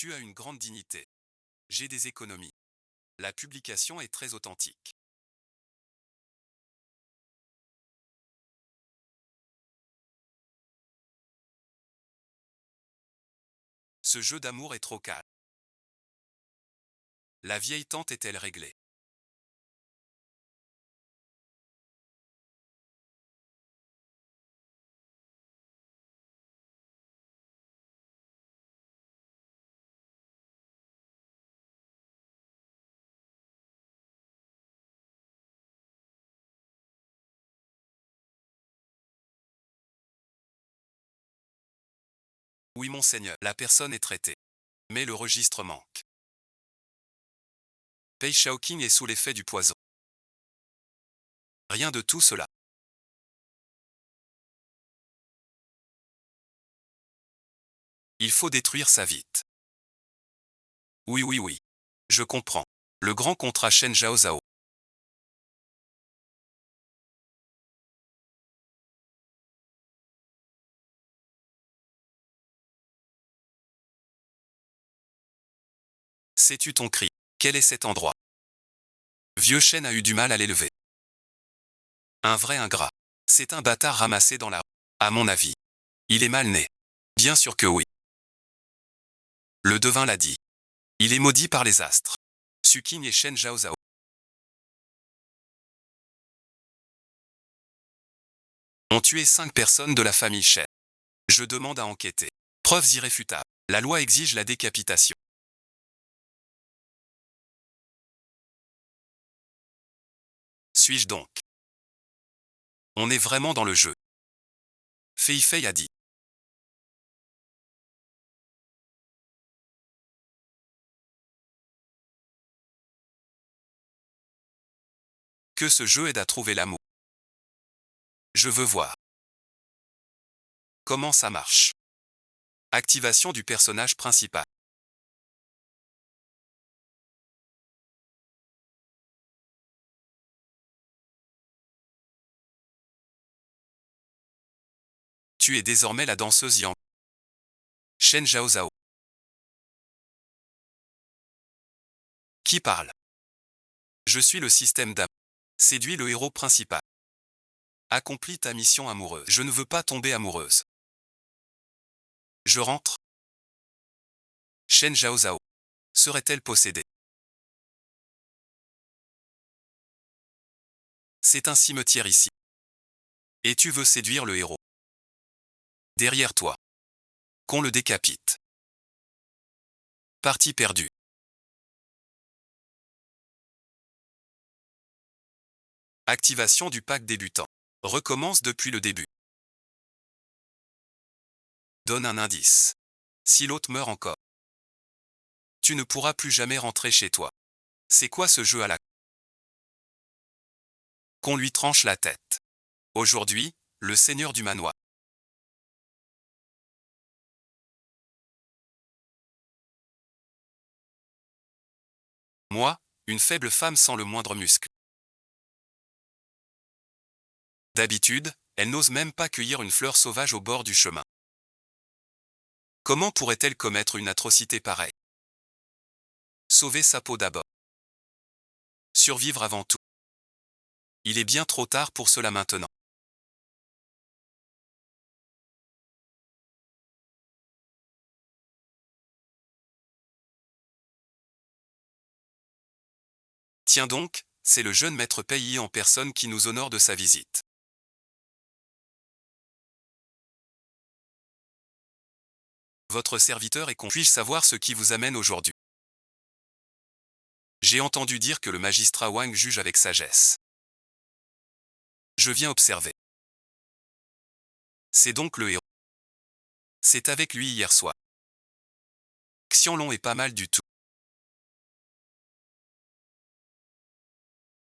Tu as une grande dignité. J'ai des économies. La publication est très authentique. Ce jeu d'amour est trop calme. La vieille tante est-elle réglée? Oui monseigneur, la personne est traitée. Mais le registre manque. Pei Shaoqing est sous l'effet du poison. Rien de tout cela. Il faut détruire ça vite. Oui oui oui. Je comprends. Le grand contrat Shen Zhao Zhao. Sais-tu ton cri? Quel est cet endroit? Vieux Shen a eu du mal à l'élever. Un vrai ingrat. C'est un bâtard ramassé dans la rue. À mon avis. Il est mal né. Bien sûr que oui. Le devin l'a dit. Il est maudit par les astres. Suking et Shen Zhao Zhao ont tué 5 personnes de la famille Shen. Je demande à enquêter. Preuves irréfutables. La loi exige la décapitation. Suis-je donc? On est vraiment dans le jeu. Fei Fei a dit. Que ce jeu aide à trouver l'amour. Je veux voir. Comment ça marche? Activation du personnage principal. Tu es désormais la danseuse Yang. Shen Zhao Zhao. Qui parle? Je suis le système d'amour. Séduis le héros principal. Accomplis ta mission amoureuse. Je ne veux pas tomber amoureuse. Je rentre. Shen Zhao Zhao. Serait-elle possédée? C'est un cimetière ici. Et tu veux séduire le héros. Derrière toi. Qu'on le décapite. Partie perdue. Activation du pack débutant. Recommence depuis le début. Donne un indice. Si l'hôte meurt encore, tu ne pourras plus jamais rentrer chez toi. C'est quoi ce jeu à la... Qu'on lui tranche la tête. Aujourd'hui, le seigneur du manoir. Moi, une faible femme sans le moindre muscle. D'habitude, elle n'ose même pas cueillir une fleur sauvage au bord du chemin. Comment pourrait-elle commettre une atrocité pareille? Sauver sa peau d'abord. Survivre avant tout. Il est bien trop tard pour cela maintenant. Tiens donc, c'est le jeune maître Pei en personne qui nous honore de sa visite. Votre serviteur est con. Puis-je savoir ce qui vous amène aujourd'hui? J'ai entendu dire que le magistrat Wang juge avec sagesse. Je viens observer. C'est donc le héros. C'est avec lui hier soir. Xianlong est pas mal du tout.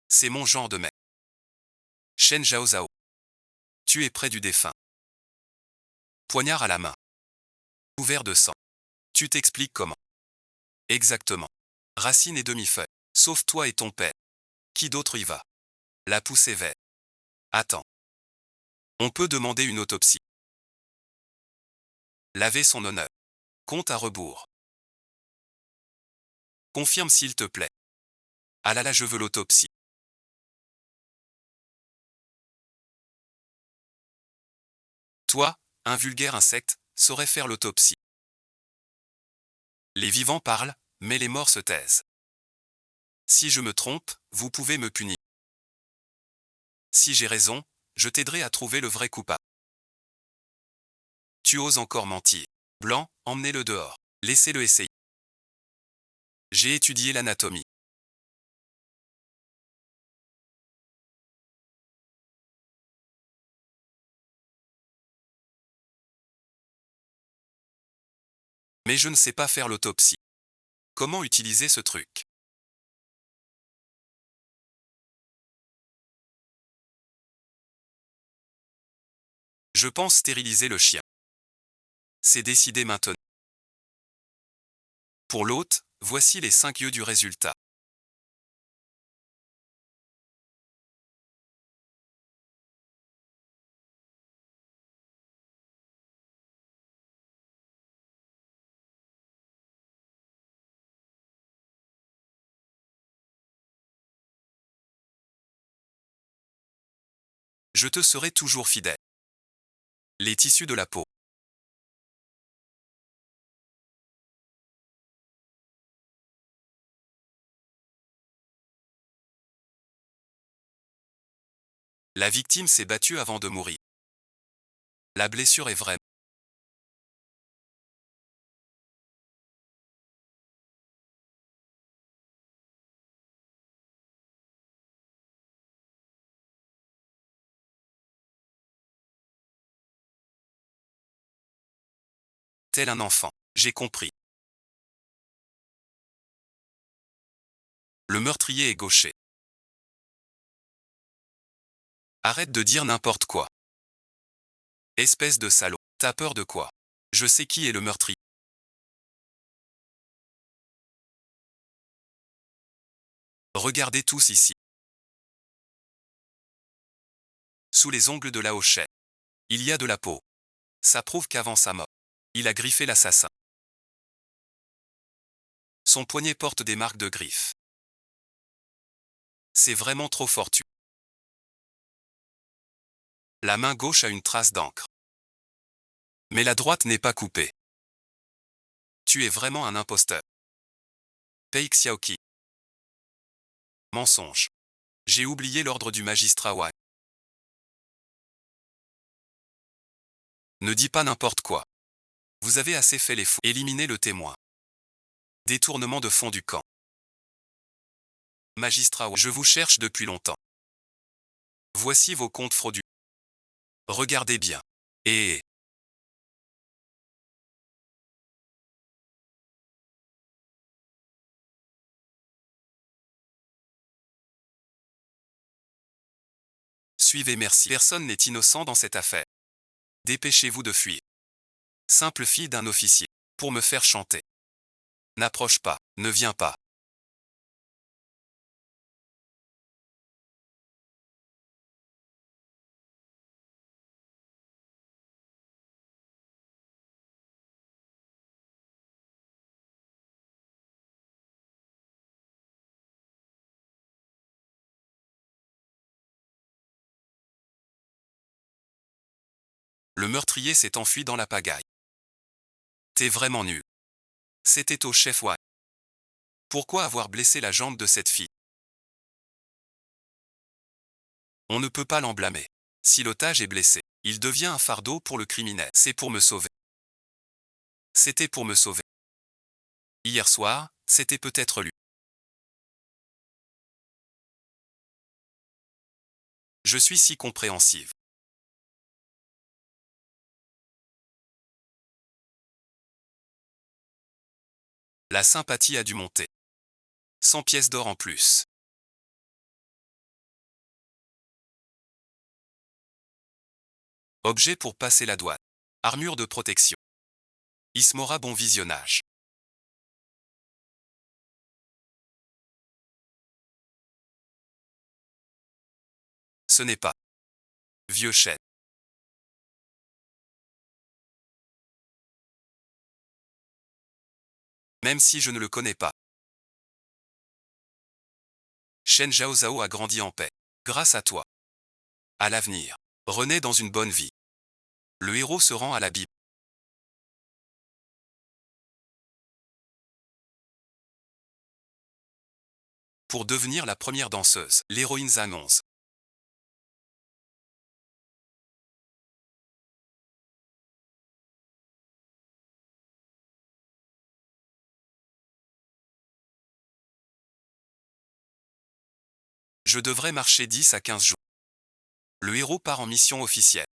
C'est mon genre de mec. Shen Zhao Zhao. Tu es près du défunt. Poignard à la main. Couvert de sang. Tu t'expliques comment? Exactement. Racine et demi-feuille. Sauf toi et ton père. Qui d'autre y va? La poussée vers. Attends. On peut demander une autopsie. Laver son honneur. Compte à rebours. Confirme s'il te plaît. Ah là là, je veux l'autopsie. Toi, un vulgaire insecte, saurais faire l'autopsie. Les vivants parlent, mais les morts se taisent. Si je me trompe, vous pouvez me punir. Si j'ai raison, je t'aiderai à trouver le vrai coupable. Tu oses encore mentir. Blanc, emmenez-le dehors. Laissez-le essayer. J'ai étudié l'anatomie. Mais je ne sais pas faire l'autopsie. Comment utiliser ce truc? Je pense stériliser le chien. C'est décidé maintenant. Pour l'hôte, voici les 5 yeux du résultat. Je te serai toujours fidèle. Les tissus de la peau. La victime s'est battue avant de mourir. La blessure est vraie. Tel un enfant. J'ai compris. Le meurtrier est gaucher. Arrête de dire n'importe quoi. Espèce de salaud. T'as peur de quoi? Je sais qui est le meurtrier. Regardez tous ici. Sous les ongles de la hochette. Il y a de la peau. Ça prouve qu'avant sa mort, il a griffé l'assassin. Son poignet porte des marques de griffes. C'est vraiment trop fortuit. La main gauche a une trace d'encre. Mais la droite n'est pas coupée. Tu es vraiment un imposteur. Pei Xiaoqi. Mensonge. J'ai oublié l'ordre du magistrat Wang. Ne dis pas n'importe quoi. Vous avez assez fait les fous. Éliminez le témoin. Détournement de fond du camp. Magistrat Wang. Je vous cherche depuis longtemps. Voici vos comptes frauduleux. Regardez bien. Et suivez, merci. Personne n'est innocent dans cette affaire. Dépêchez-vous de fuir. Simple fille d'un officier. Pour me faire chanter. N'approche pas, ne viens pas. Le meurtrier s'est enfui dans la pagaille. T'es vraiment nul. C'était au chef Wang. Pourquoi avoir blessé la jambe de cette fille? On ne peut pas l'en blâmer. Si l'otage est blessé, il devient un fardeau pour le criminel. C'est pour me sauver. C'était pour me sauver. Hier soir, c'était peut-être lui. Je suis si compréhensive. La sympathie a dû monter. 100 pièces d'or en plus. Objet pour passer la douane. Armure de protection. Ismora, bon visionnage. Ce n'est pas. Vieux chêne. Même si je ne le connais pas. Shen Zhaozhao a grandi en paix. Grâce à toi. À l'avenir. Renaît dans une bonne vie. Le héros se rend à la Bible. Pour devenir la première danseuse, l'héroïne Zhang 11. Je devrais marcher 10 à 15 jours. Le héros part en mission officielle.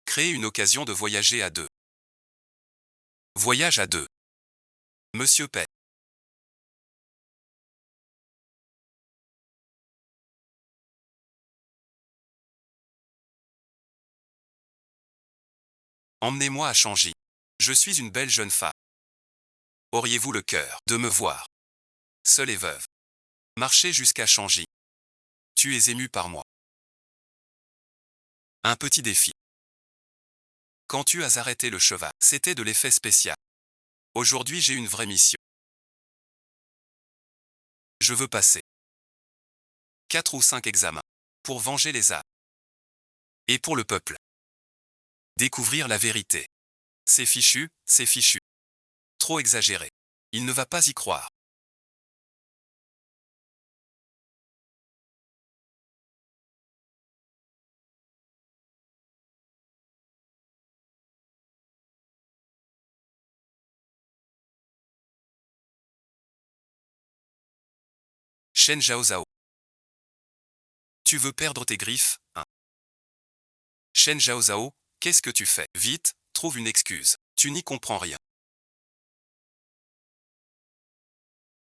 Créer une occasion de voyager à deux. Voyage à deux. Monsieur Paix. Emmenez-moi à Changi. Je suis une belle jeune femme. Auriez-vous le cœur de me voir, seule et veuve, marcher jusqu'à Changi? Tu es ému par moi. Un petit défi. Quand tu as arrêté le cheval, c'était de l'effet spécial. Aujourd'hui j'ai une vraie mission. Je veux passer 4 ou 5 examens pour venger les âmes. Et pour le peuple. Découvrir la vérité. C'est fichu, c'est fichu. Trop exagéré. Il ne va pas y croire. Shen Zhaozhao. Tu veux perdre tes griffes, hein? Shen Zhaozhao, qu'est-ce que tu fais? Vite, trouve une excuse. Tu n'y comprends rien.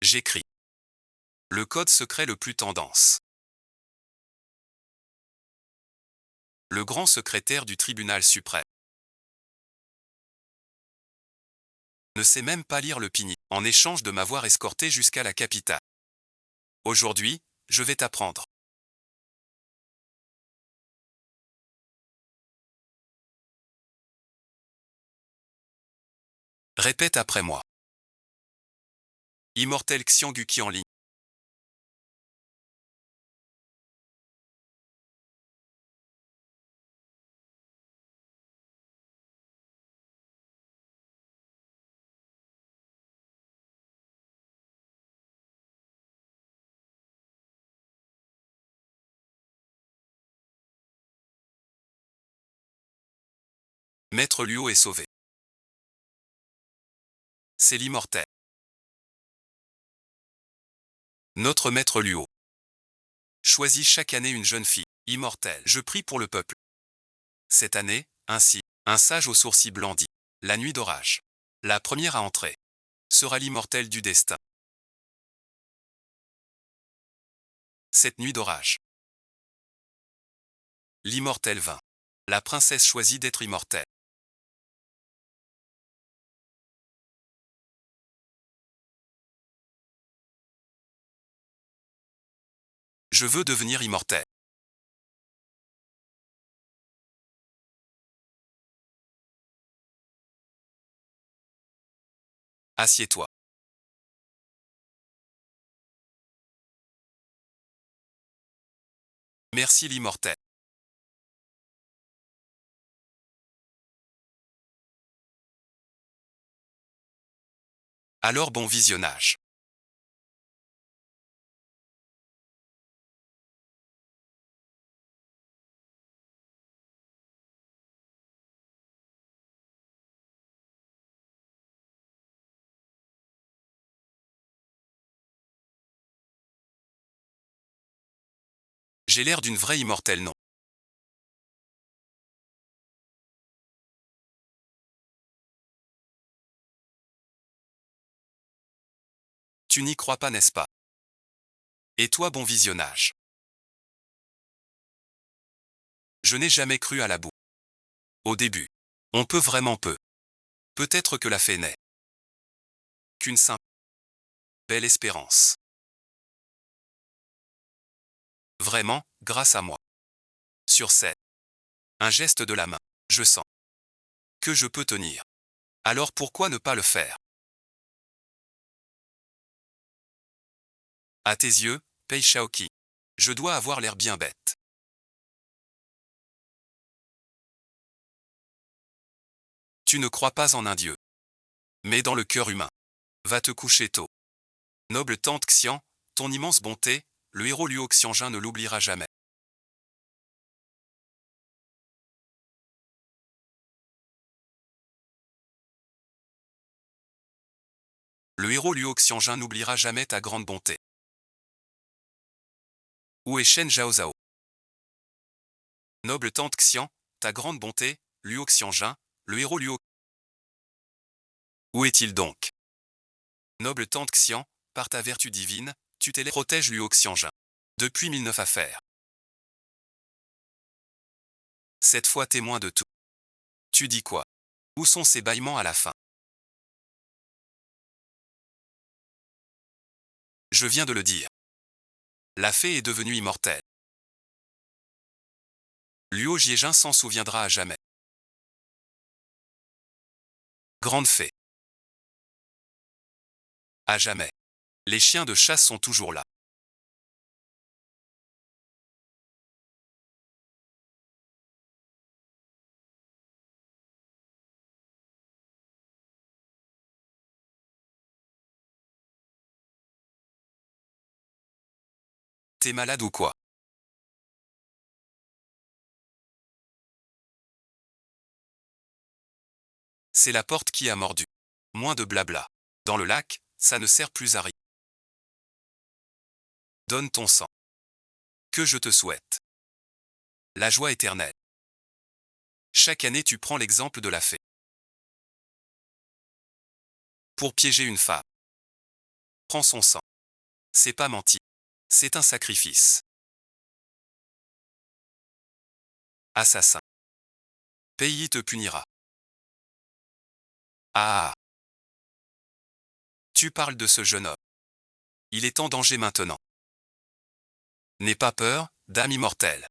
J'écris. Le code secret le plus tendance. Le grand secrétaire du tribunal suprême ne sait même pas lire le PINI, en échange de m'avoir escorté jusqu'à la capitale. Aujourd'hui, je vais t'apprendre. Répète après moi. Immortel Xiangguqi en ligne. Maître Luo est sauvé. C'est l'immortel. Notre maître Luo choisit chaque année une jeune fille, immortelle. Je prie pour le peuple. Cette année, ainsi, un sage aux sourcils blancs dit, la nuit d'orage. La première à entrer sera l'immortel du destin. Cette nuit d'orage. L'immortel vint. La princesse choisit d'être immortelle. Je veux devenir immortel. Assieds-toi. Merci l'immortel. Alors bon visionnage. J'ai l'air d'une vraie immortelle, non? Tu n'y crois pas, n'est-ce pas? Et toi, bon visionnage. Je n'ai jamais cru à la boue. Au début. On peut vraiment peu. Peut-être que la fée n'est qu'une simple belle espérance. Vraiment, grâce à moi. Sur scène. Un geste de la main. Je sens que je peux tenir. Alors pourquoi ne pas le faire? À tes yeux, Pei Shaoqi. Je dois avoir l'air bien bête. Tu ne crois pas en un dieu. Mais dans le cœur humain. Va te coucher tôt. Noble tante Xian, ton immense bonté, le héros Luo Xianjun ne l'oubliera jamais. Le héros Luo Xianjun n'oubliera jamais ta grande bonté. Où est Shen Zhaozhao? Noble tante Xian, ta grande bonté, Luo Xianjun, le héros Luo. Où est-il donc? Noble tante Xian, par ta vertu divine, tu protèges Luo Xianjun. Depuis 1009 affaires. Cette fois témoin de tout. Tu dis quoi? Où sont ces bâillements à la fin? Je viens de le dire. La fée est devenue immortelle. Luo Jiejin s'en souviendra à jamais. Grande fée. À jamais. Les chiens de chasse sont toujours là. T'es malade ou quoi? C'est la porte qui a mordu. Moins de blabla. Dans le lac, ça ne sert plus à rien. Donne ton sang. Que je te souhaite. La joie éternelle. Chaque année tu prends l'exemple de la fée. Pour piéger une femme. Prends son sang. C'est pas menti. C'est un sacrifice. Assassin. Pays te punira. Ah. Tu parles de ce jeune homme. Il est en danger maintenant. N'aie pas peur, dame immortelle.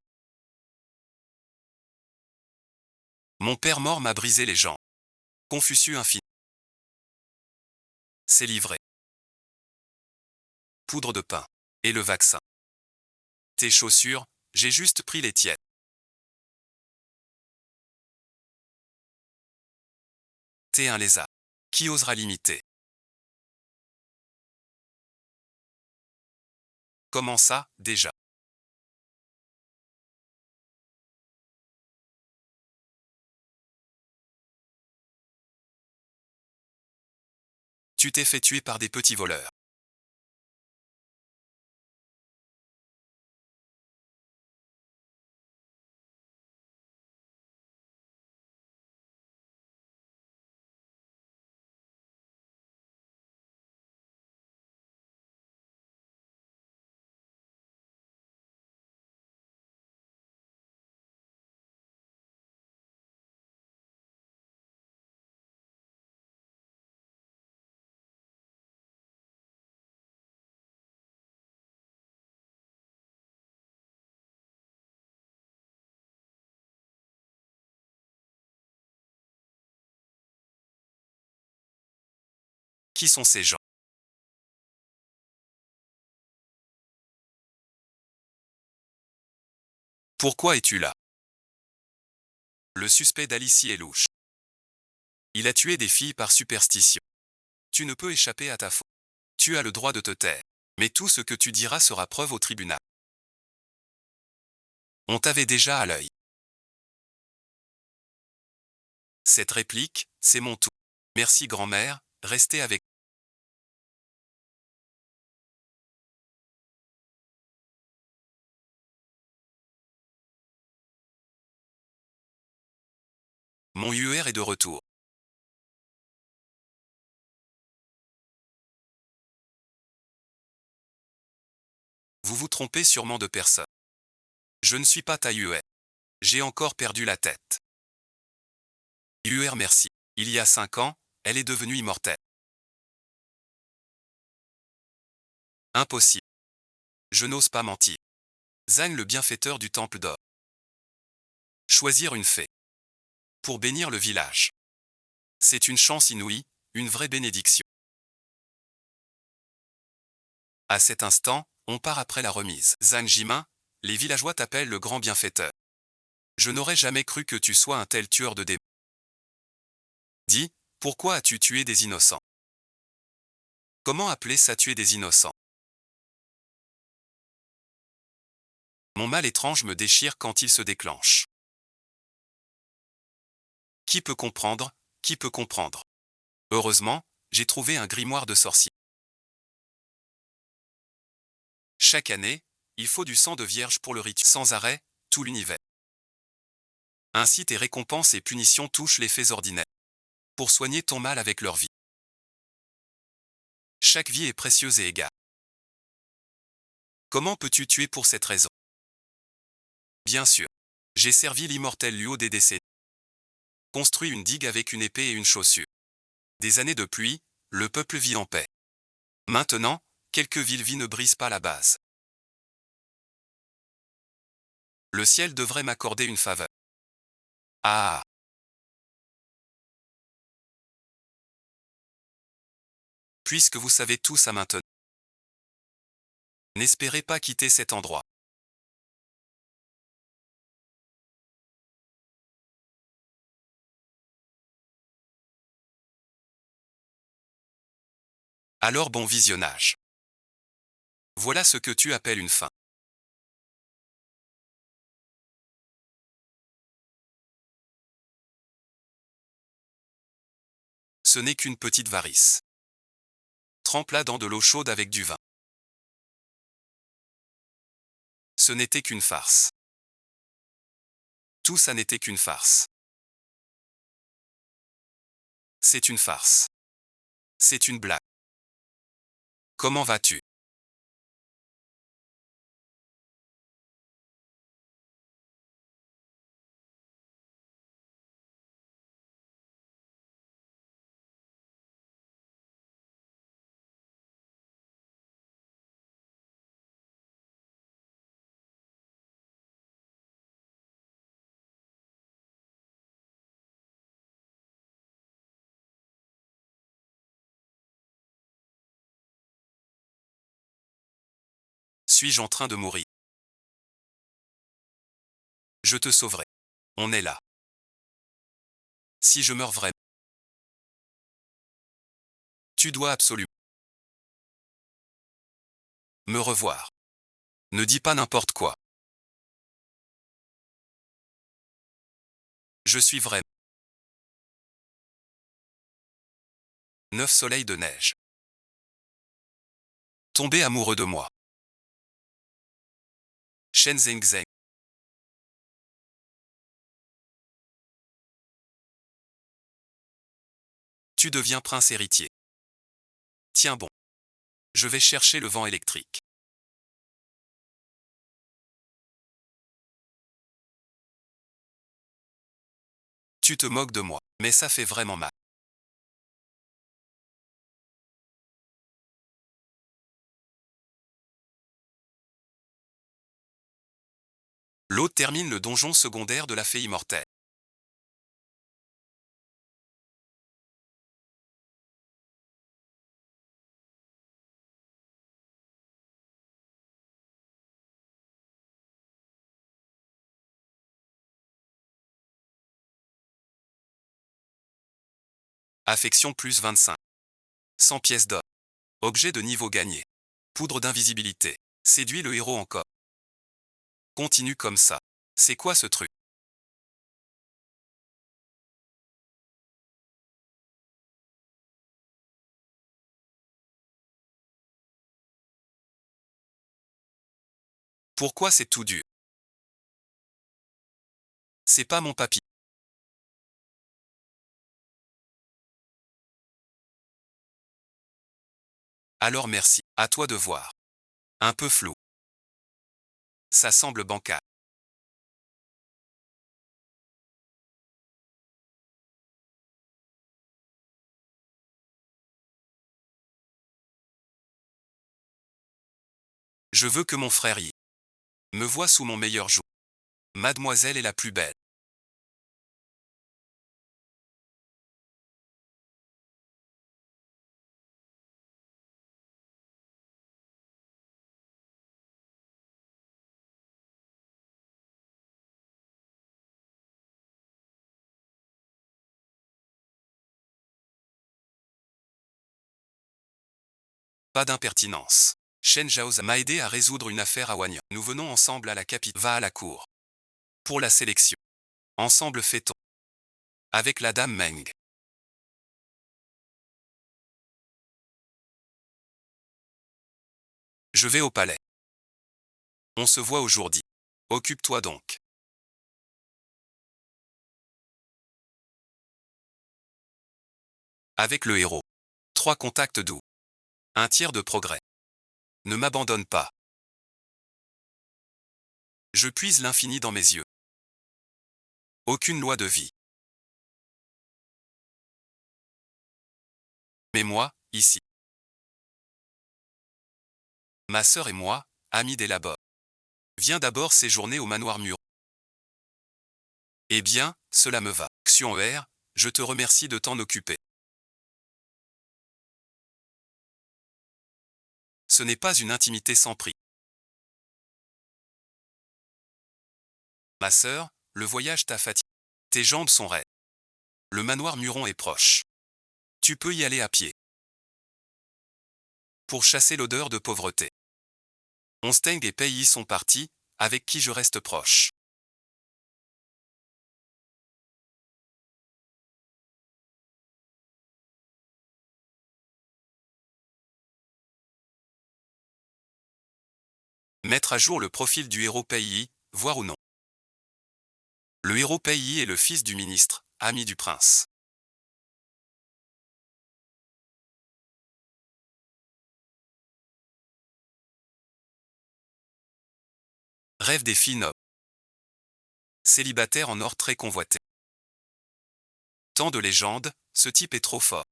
Mon père mort m'a brisé les jambes. Confucius infini. C'est livré. Poudre de pain. Et le vaccin. Tes chaussures, j'ai juste pris les tiennes. T'es un lézard. Qui osera l'imiter? Comment ça, déjà? Tu t'es fait tuer par des petits voleurs. Qui sont ces gens? Pourquoi es-tu là? Le suspect d'Alicie est louche. Il a tué des filles par superstition. Tu ne peux échapper à ta faute. Tu as le droit de te taire. Mais tout ce que tu diras sera preuve au tribunal. On t'avait déjà à l'œil. Cette réplique, c'est mon tour. Merci grand-mère, restez avec mon UR est de retour. Vous vous trompez sûrement de personne. Je ne suis pas ta UR. J'ai encore perdu la tête. UR merci. Il y a 5 ans, elle est devenue immortelle. Impossible. Je n'ose pas mentir. Zhang le bienfaiteur du temple d'or. Choisir une fée. Pour bénir le village. C'est une chance inouïe, une vraie bénédiction. À cet instant, on part après la remise. Zhang Jimin, les villageois t'appellent le grand bienfaiteur. Je n'aurais jamais cru que tu sois un tel tueur de démons. Dis, pourquoi as-tu tué des innocents? Comment appeler ça tuer des innocents? Mon mal étrange me déchire quand il se déclenche. Qui peut comprendre? Qui peut comprendre? Heureusement, j'ai trouvé un grimoire de sorcier. Chaque année, il faut du sang de vierge pour le rituel. Sans arrêt, tout l'univers. Ainsi tes récompenses et punitions touchent les faits ordinaires. Pour soigner ton mal avec leur vie. Chaque vie est précieuse et égale. Comment peux-tu tuer pour cette raison? Bien sûr. J'ai servi l'immortel Luo des décennies. Construit une digue avec une épée et une chaussure. Des années de pluie, le peuple vit en paix. Maintenant, quelques villes ne brisent pas la base. Le ciel devrait m'accorder une faveur. Ah! Puisque vous savez tout ça maintenant. N'espérez pas quitter cet endroit. Alors bon visionnage. Voilà ce que tu appelles une fin. Ce n'est qu'une petite varice. Trempe-la dans de l'eau chaude avec du vin. Ce n'était qu'une farce. Tout ça n'était qu'une farce. C'est une farce. C'est une blague. Comment vas-tu? Suis-je en train de mourir? Je te sauverai. On est là. Si je meurs vraiment, tu dois absolument me revoir. Ne dis pas n'importe quoi. Je suis vrai. 9 soleils de neige. Tombé amoureux de moi. Shen Zhengzheng. Tu deviens prince héritier. Tiens bon. Je vais chercher le vent électrique. Tu te moques de moi, mais ça fait vraiment mal. L'autre termine le donjon secondaire de la fée immortelle. Affection plus 25. 100 pièces d'or. Objet de niveau gagné. Poudre d'invisibilité. Séduit le héros encore. Continue comme ça. C'est quoi ce truc? Pourquoi c'est tout dur? C'est pas mon papy. Alors merci. À toi de voir. Un peu flou. Ça semble bancal. Je veux que mon frère y me voie sous mon meilleur jour. Mademoiselle est la plus belle. Pas d'impertinence. Shen Zhaoza m'a aidé à résoudre une affaire à Wanyan. Nous venons ensemble à la capitale. Va à la cour. Pour la sélection. Ensemble fait-on. Avec la dame Meng. Je vais au palais. On se voit aujourd'hui. Occupe-toi donc. Avec le héros. 3 contacts doux. Un tiers de progrès. Ne m'abandonne pas. Je puise l'infini dans mes yeux. Aucune loi de vie. Mais moi, ici. Ma sœur et moi, amis des labos. Viens d'abord séjourner au manoir Mur. Eh bien, cela me va. Xion R, je te remercie de t'en occuper. Ce n'est pas une intimité sans prix. Ma sœur, le voyage t'a fatigué. Tes jambes sont raides. Le manoir Muron est proche. Tu peux y aller à pied. Pour chasser l'odeur de pauvreté. Onsteng et Pei y sont partis, avec qui je reste proche. Mettre à jour le profil du héros Pei, voir ou non. Le héros Pei est le fils du ministre, ami du prince. Rêve des filles nobles. Célibataire en or très convoité. Tant de légendes, ce type est trop fort.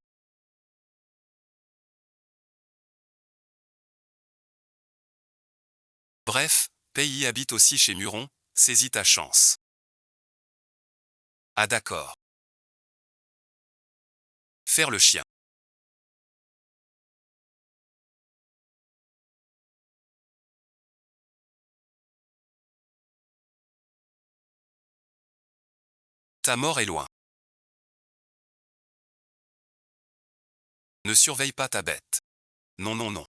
Bref, Pei habite aussi chez Muron, saisis ta chance. Ah d'accord. Faire le chien. Ta mort est loin. Ne surveille pas ta bête. Non non non.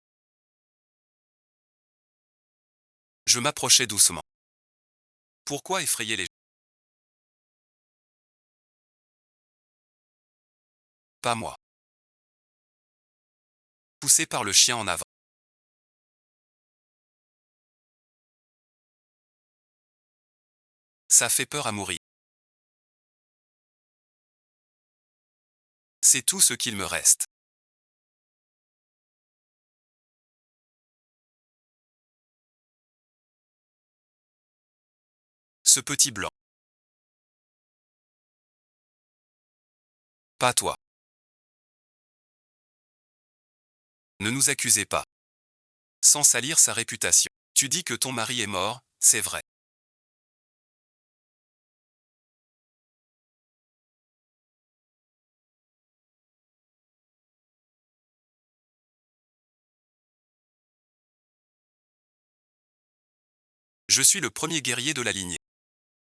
Je m'approchais doucement. Pourquoi effrayer les gens? Pas moi. Poussé par le chien en avant. Ça fait peur à mourir. C'est tout ce qu'il me reste. Ce petit blanc. Pas toi. Ne nous accusez pas. Sans salir sa réputation. Tu dis que ton mari est mort, c'est vrai. Je suis le premier guerrier de la lignée.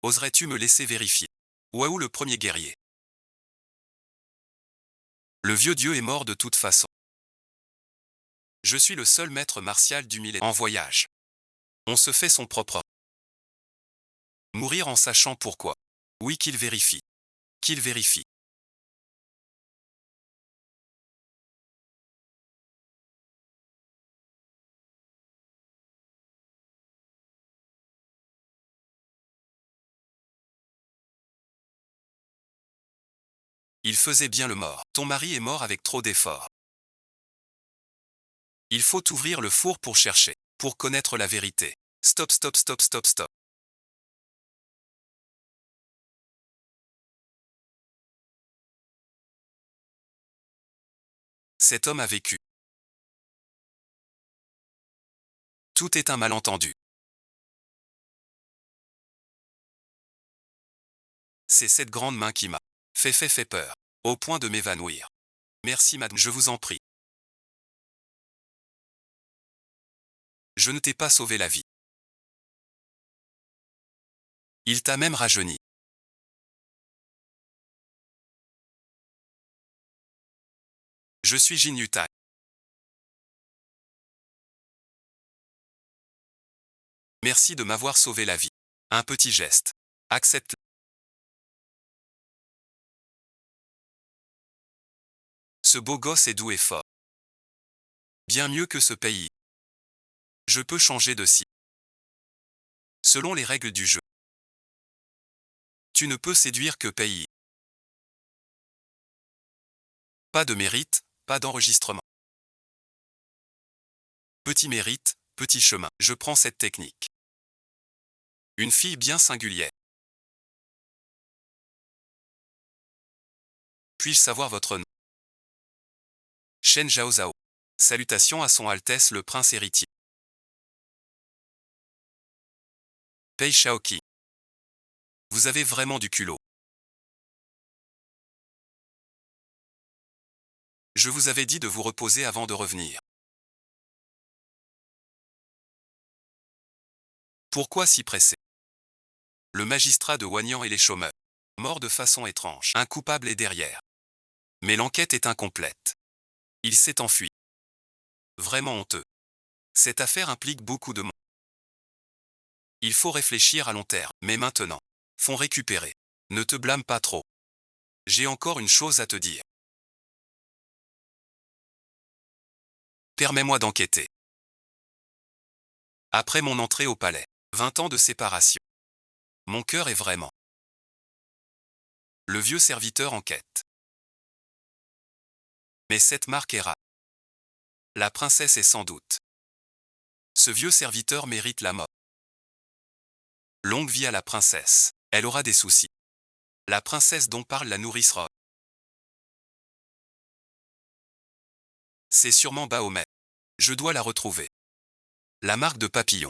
Oserais-tu me laisser vérifier? Waouh le premier guerrier. Le vieux dieu est mort de toute façon. Je suis le seul maître martial du millénaire en voyage. On se fait son propre. Mourir en sachant pourquoi. Oui qu'il vérifie. Qu'il vérifie. Il faisait bien le mort. Ton mari est mort avec trop d'efforts. Il faut ouvrir le four pour chercher, pour connaître la vérité. Stop stop stop stop stop. Cet homme a vécu. Tout est un malentendu. C'est cette grande main qui m'a fait peur, au point de m'évanouir. Merci madame, je vous en prie. Je ne t'ai pas sauvé la vie. Il t'a même rajeuni. Je suis Jin Yutai. Merci de m'avoir sauvé la vie. Un petit geste. Accepte. Ce beau gosse est doux et fort. Bien mieux que ce pays. Je peux changer de site. Selon les règles du jeu. Tu ne peux séduire que pays. Pas de mérite, pas d'enregistrement. Petit mérite, petit chemin. Je prends cette technique. Une fille bien singulière. Puis-je savoir votre nom? Shen Zhao. Salutations à son Altesse le Prince héritier. Pei Shaoqi. Vous avez vraiment du culot. Je vous avais dit de vous reposer avant de revenir. Pourquoi si pressé? Le magistrat de Wanyang et les chômeurs. Morts de façon étrange. Un coupable est derrière. Mais l'enquête est incomplète. Il s'est enfui. Vraiment honteux. Cette affaire implique beaucoup de monde. Il faut réfléchir à long terme. Mais maintenant. Fonds récupérés. Ne te blâme pas trop. J'ai encore une chose à te dire. Permets-moi d'enquêter. Après mon entrée au palais, 20 ans de séparation. Mon cœur est vraiment. Le vieux serviteur enquête. Mais cette marque est rare. La princesse est sans doute. Ce vieux serviteur mérite la mort. Longue vie à la princesse. Elle aura des soucis. La princesse dont parle la nourrice Rob. C'est sûrement Baomet. Je dois la retrouver. La marque de papillon.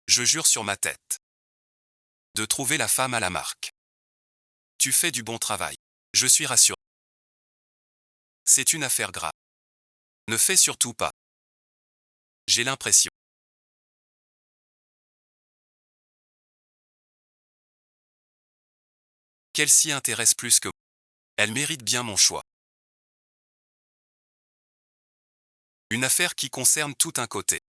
Je jure sur ma tête. De trouver la femme à la marque. Tu fais du bon travail. Je suis rassuré. C'est une affaire grave. Ne fais surtout pas. J'ai l'impression. Qu'elle s'y intéresse plus que moi. Elle mérite bien mon choix. Une affaire qui concerne tout un côté.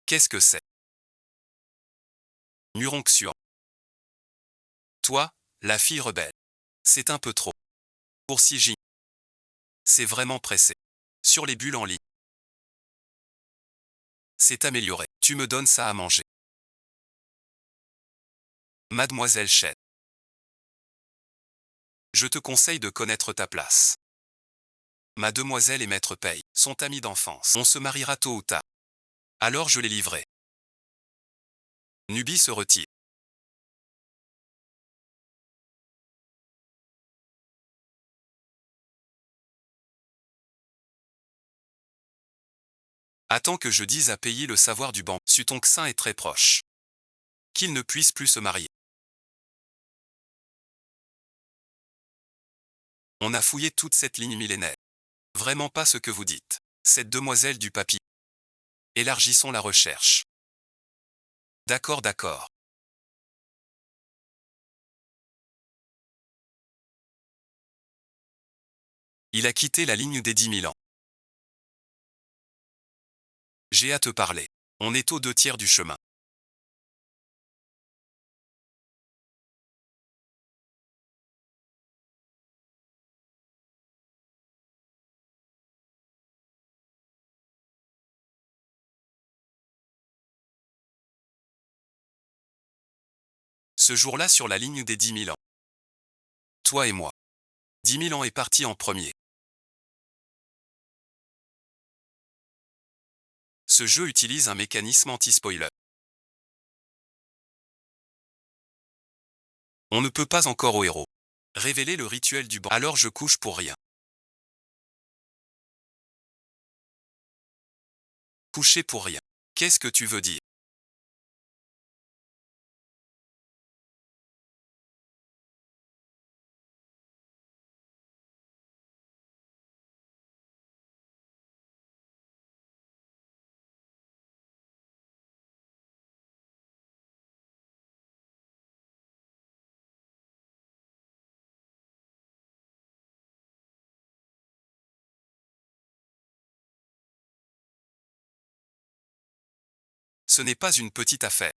Qu'est-ce que c'est? Muronxian. Toi, la fille rebelle. C'est un peu trop. Pour Sijin. C'est vraiment pressé. Sur les bulles en ligne. C'est amélioré. Tu me donnes ça à manger. Mademoiselle Chen. Je te conseille de connaître ta place. Ma demoiselle et maître Pei sont amis d'enfance. On se mariera tôt ou tard. Alors je les livrerai. Nubi se retire. Attends que je dise à Pei le savoir du banc. Sutong Saint est très proche. Qu'il ne puisse plus se marier. On a fouillé toute cette ligne millénaire. Vraiment pas ce que vous dites. Cette demoiselle du papy. Élargissons la recherche. D'accord, d'accord. Il a quitté la ligne des 10 000 ans. J'ai à te parler. On est aux 2 tiers du chemin. Ce jour-là sur la ligne des 10 000 ans. Toi et moi. 10 000 ans est parti en premier. Ce jeu utilise un mécanisme anti-spoiler. On ne peut pas encore au héros révéler le rituel du banc. Alors je couche pour rien. Coucher pour rien. Qu'est-ce que tu veux dire? Ce n'est pas une petite affaire.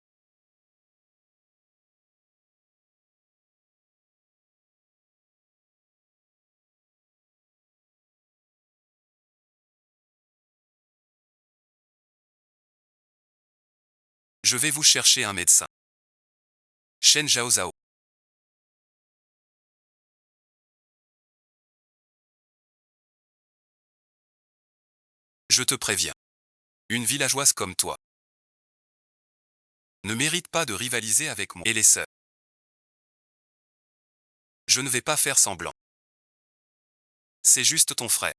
Je vais vous chercher un médecin. Shen Zhaozhao. Je te préviens. Une villageoise comme toi ne mérite pas de rivaliser avec moi et les sœurs. Je ne vais pas faire semblant. C'est juste ton frère.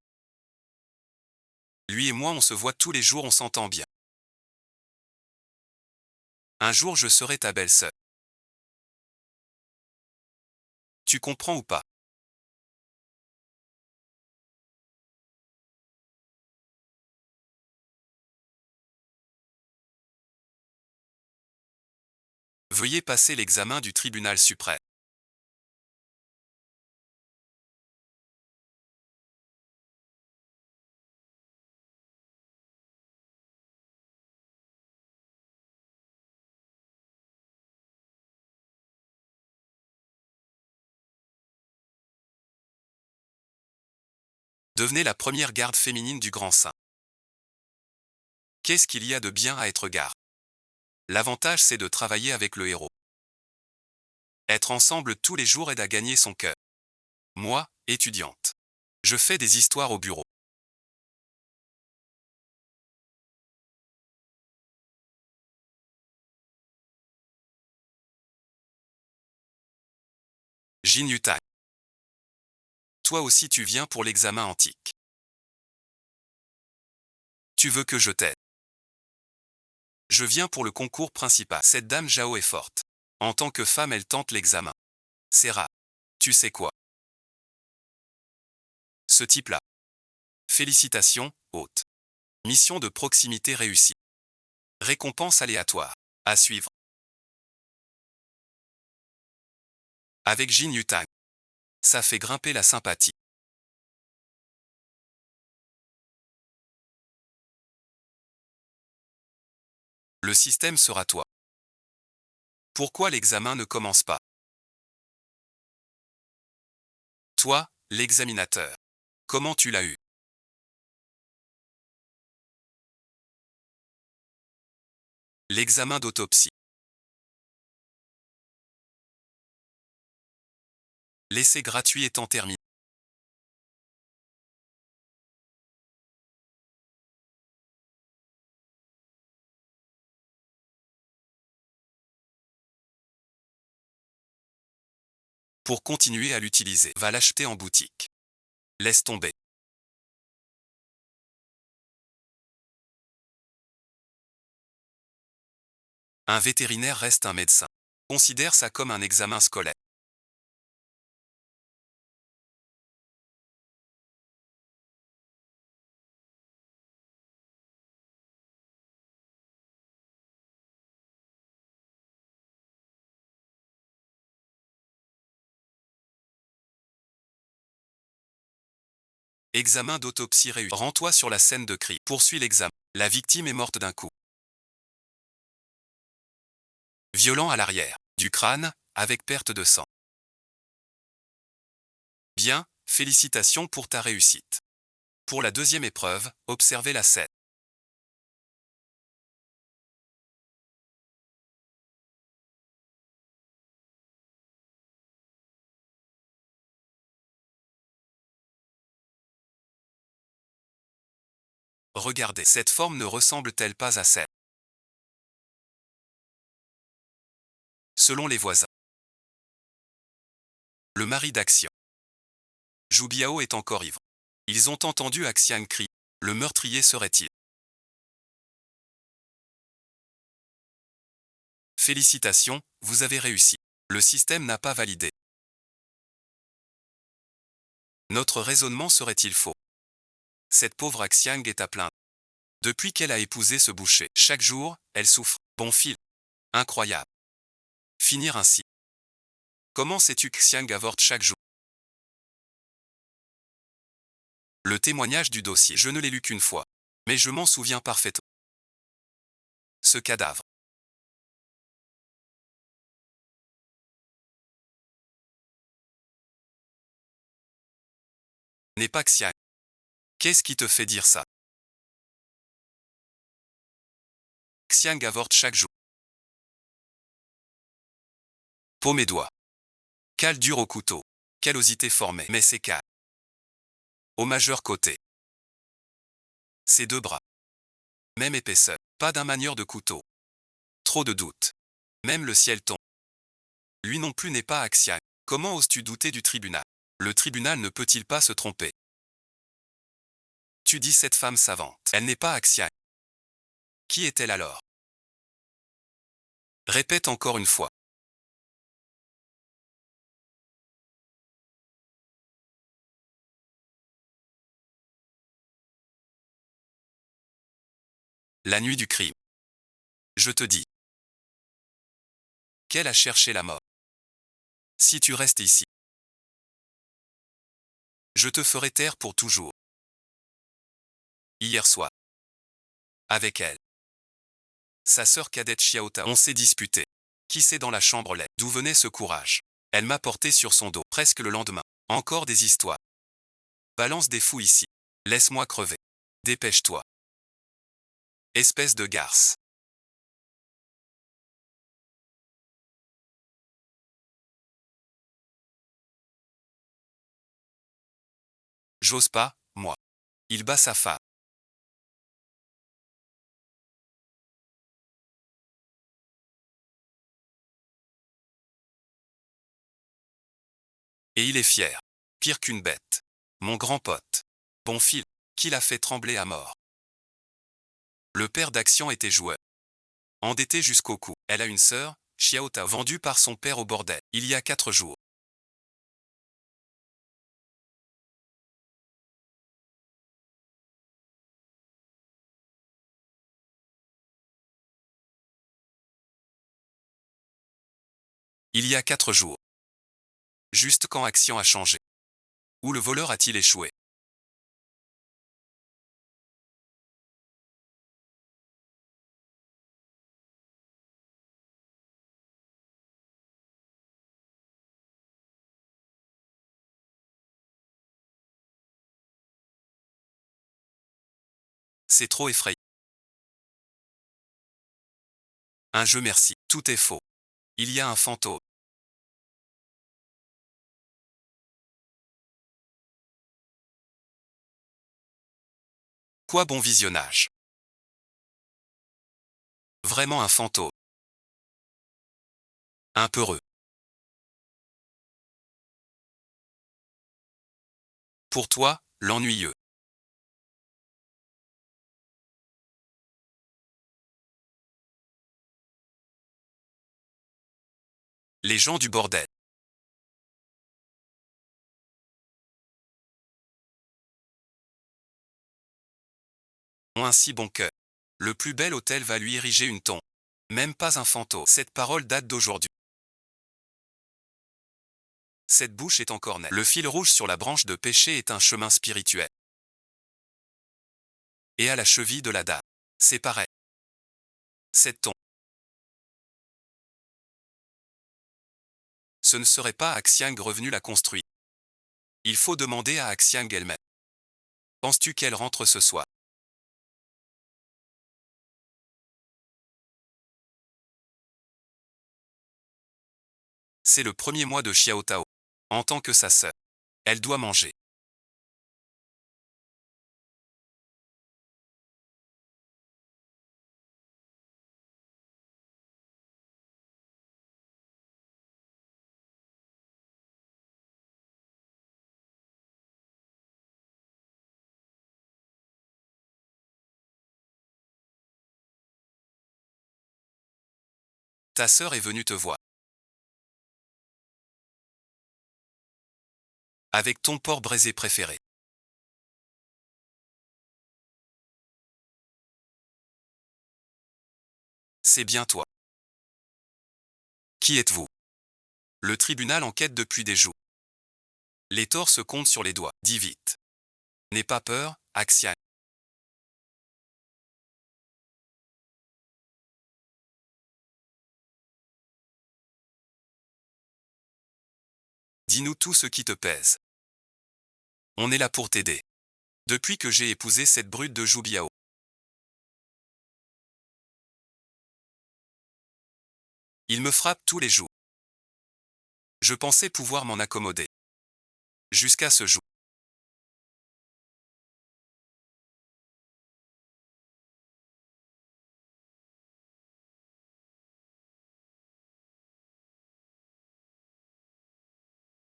Lui et moi on se voit tous les jours, on s'entend bien. Un jour je serai ta belle-sœur. Tu comprends ou pas? Veuillez passer l'examen du tribunal suprême. Devenez la première garde féminine du Grand Saint. Qu'est-ce qu'il y a de bien à être garde? L'avantage c'est de travailler avec le héros. Être ensemble tous les jours aide à gagner son cœur. Moi, étudiante. Je fais des histoires au bureau. Jin Yutang. Toi aussi tu viens pour l'examen antique. Tu veux que je t'aide? Je viens pour le concours principal. Cette dame Zhao est forte. En tant que femme elle tente l'examen. C'est rare. Tu sais quoi? Ce type-là. Félicitations, hôte. Mission de proximité réussie. Récompense aléatoire. À suivre. Avec Jin Yutang. Ça fait grimper la sympathie. Le système sera toi. Pourquoi l'examen ne commence pas? Toi, l'examinateur. Comment tu l'as eu? L'examen d'autopsie. L'essai gratuit étant terminé. Pour continuer à l'utiliser, va l'acheter en boutique. Laisse tomber. Un vétérinaire reste un médecin. Considère ça comme un examen scolaire. Examen d'autopsie réussi. Rends-toi sur la scène de crime. Poursuis l'examen. La victime est morte d'un coup violent à l'arrière du crâne, avec perte de sang. Bien, félicitations pour ta réussite. Pour la deuxième épreuve, observez la scène. Regardez, cette forme ne ressemble-t-elle pas à celle? Selon les voisins. Le mari d'Axian. Zhu Biao est encore ivre. Ils ont entendu Axian crier. Le meurtrier serait-il? Félicitations, vous avez réussi. Le système n'a pas validé. Notre raisonnement serait-il faux? Cette pauvre Axiang est à plaindre. Depuis qu'elle a épousé ce boucher, chaque jour, elle souffre. Bon fil. Incroyable. Finir ainsi. Comment sais-tu que Xiang avorte chaque jour? Le témoignage du dossier. Je ne l'ai lu qu'une fois. Mais je m'en souviens parfaitement. Ce cadavre n'est pas Xiang. Qu'est-ce qui te fait dire ça? Xiang avorte chaque jour. Paume et doigts. Cale dure au couteau. Callosité formée, mais c'est calme. Au majeur côté. Ses deux bras. Même épaisseur. Pas d'un manieur de couteau. Trop de doutes. Même le ciel tombe. Lui non plus n'est pas Xiang. Comment oses-tu douter du tribunal? Le tribunal ne peut-il pas se tromper? Tu dis cette femme savante. Elle n'est pas Xiang. Qui est-elle alors? Répète encore une fois. La nuit du crime. Je te dis. Qu'elle a cherché la mort. Si tu restes ici, je te ferai taire pour toujours. Hier soir. Avec elle. Sa sœur cadette Xiaotao. On s'est disputé. Qui sait dans la chambre laide d'où venait ce courage? Elle m'a porté sur son dos, presque le lendemain. Encore des histoires. Balance des fous ici. Laisse-moi crever. Dépêche-toi. Espèce de garce. J'ose pas, moi. Il bat sa femme. Et il est fier. Pire qu'une bête. Mon grand pote. Bon fil. Qui l'a fait trembler à mort. Le père d'Action était joueur. Endetté jusqu'au cou. Elle a une sœur, Xiaota, vendue par son père au bordel, il y a 4 jours. Il y a 4 jours. Juste quand Action a changé. Où le voleur a-t-il échoué? C'est trop effrayant. Un jeu merci. Tout est faux. Il y a un fantôme. Quoi bon visionnage. Vraiment un fantôme. Un peureux. Pour toi, l'ennuyeux. Les gens du bordel. Ont un si bon cœur. Le plus bel hôtel va lui ériger une tombe. Même pas un fantôme. Cette parole date d'aujourd'hui. Cette bouche est encore nette. Le fil rouge sur la branche de péché est un chemin spirituel. Et à la cheville de la dame. C'est pareil. Cette tombe. Ce ne serait pas Axiang revenu la construire. Il faut demander à Axiang elle-même. Penses-tu qu'elle rentre ce soir? C'est le premier mois de Xiaotao. En tant que sa sœur. Elle doit manger. Ta sœur est venue te voir. Avec ton porc braisé préféré. C'est bien toi. Qui êtes-vous? Le tribunal enquête depuis des jours. Les torts se comptent sur les doigts. Dis vite. N'aie pas peur, Axiang. Dis-nous tout ce qui te pèse. On est là pour t'aider. Depuis que j'ai épousé cette brute de Zhu Biao. Il me frappe tous les jours. Je pensais pouvoir m'en accommoder. Jusqu'à ce jour.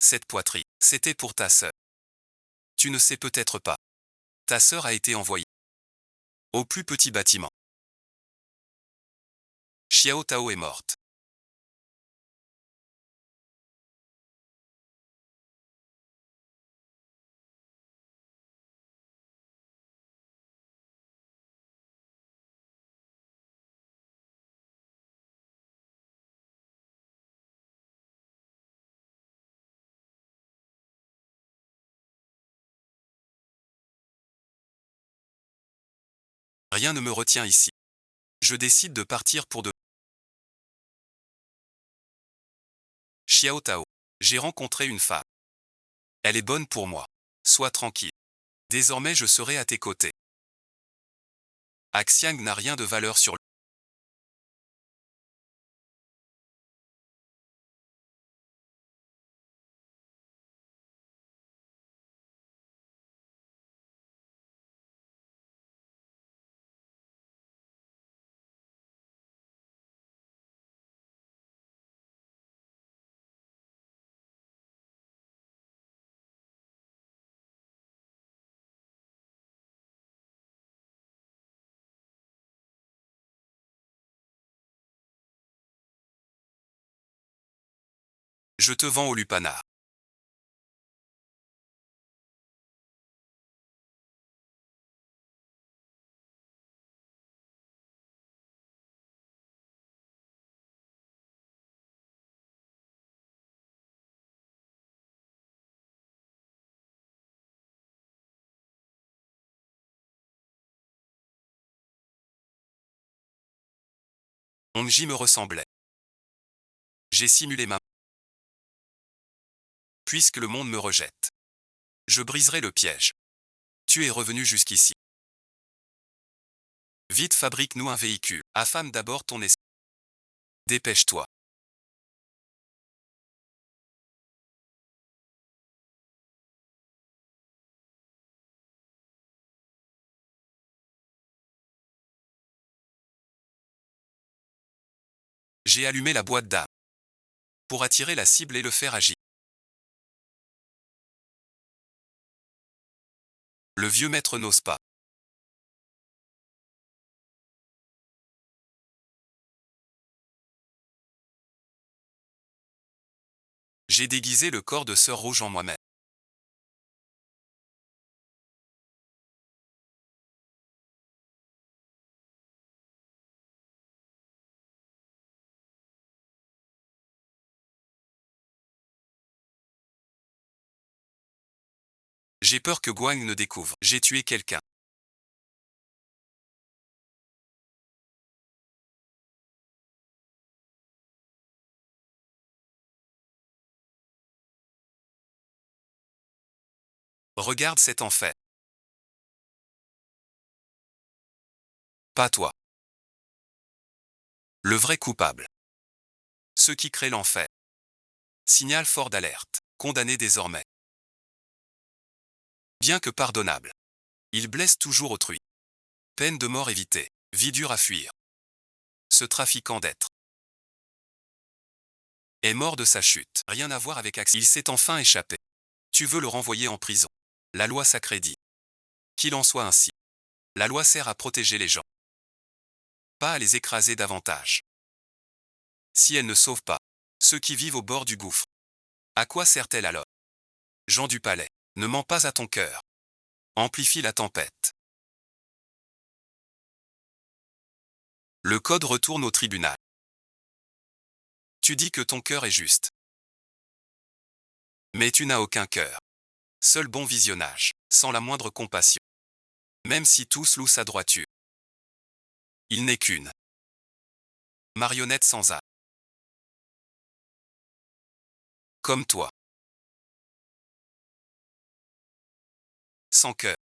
Cette poitrine, c'était pour ta sœur. Tu ne sais peut-être pas. Ta sœur a été envoyée au plus petit bâtiment. Xiao Tao est morte. Rien ne me retient ici. Je décide de partir pour de... Xiao Tao. J'ai rencontré une femme. Elle est bonne pour moi. Sois tranquille. Désormais je serai à tes côtés. Axiang n'a rien de valeur sur lui. Je te vends au lupanar. Hongji me ressemblait. J'ai simulé ma... Puisque le monde me rejette. Je briserai le piège. Tu es revenu jusqu'ici. Vite fabrique-nous un véhicule. Affame d'abord ton esprit. Dépêche-toi. J'ai allumé la boîte d'âme. Pour attirer la cible et le faire agir. Le vieux maître n'ose pas. J'ai déguisé le corps de Sœur Rouge en moi-même. J'ai peur que Guang ne découvre. J'ai tué quelqu'un. Regarde cet enfer. Pas toi. Le vrai coupable. Ceux qui créent l'enfer. Signal fort d'alerte. Condamné désormais. Bien que pardonnable. Il blesse toujours autrui. Peine de mort évitée. Vie dure à fuir. Ce trafiquant d'êtres est mort de sa chute. Rien à voir avec Axel. Il s'est enfin échappé. Tu veux le renvoyer en prison. La loi s'accrédite. Qu'il en soit ainsi. La loi sert à protéger les gens. Pas à les écraser davantage. Si elle ne sauve pas ceux qui vivent au bord du gouffre, à quoi sert-elle alors? Jean du Palais, ne mens pas à ton cœur. Amplifie la tempête. Le code retourne au tribunal. Tu dis que ton cœur est juste. Mais tu n'as aucun cœur. Seul bon visionnage, sans la moindre compassion. Même si tous louent sa droiture. Il n'est qu'une marionnette sans âme. Comme toi. Sans cœur.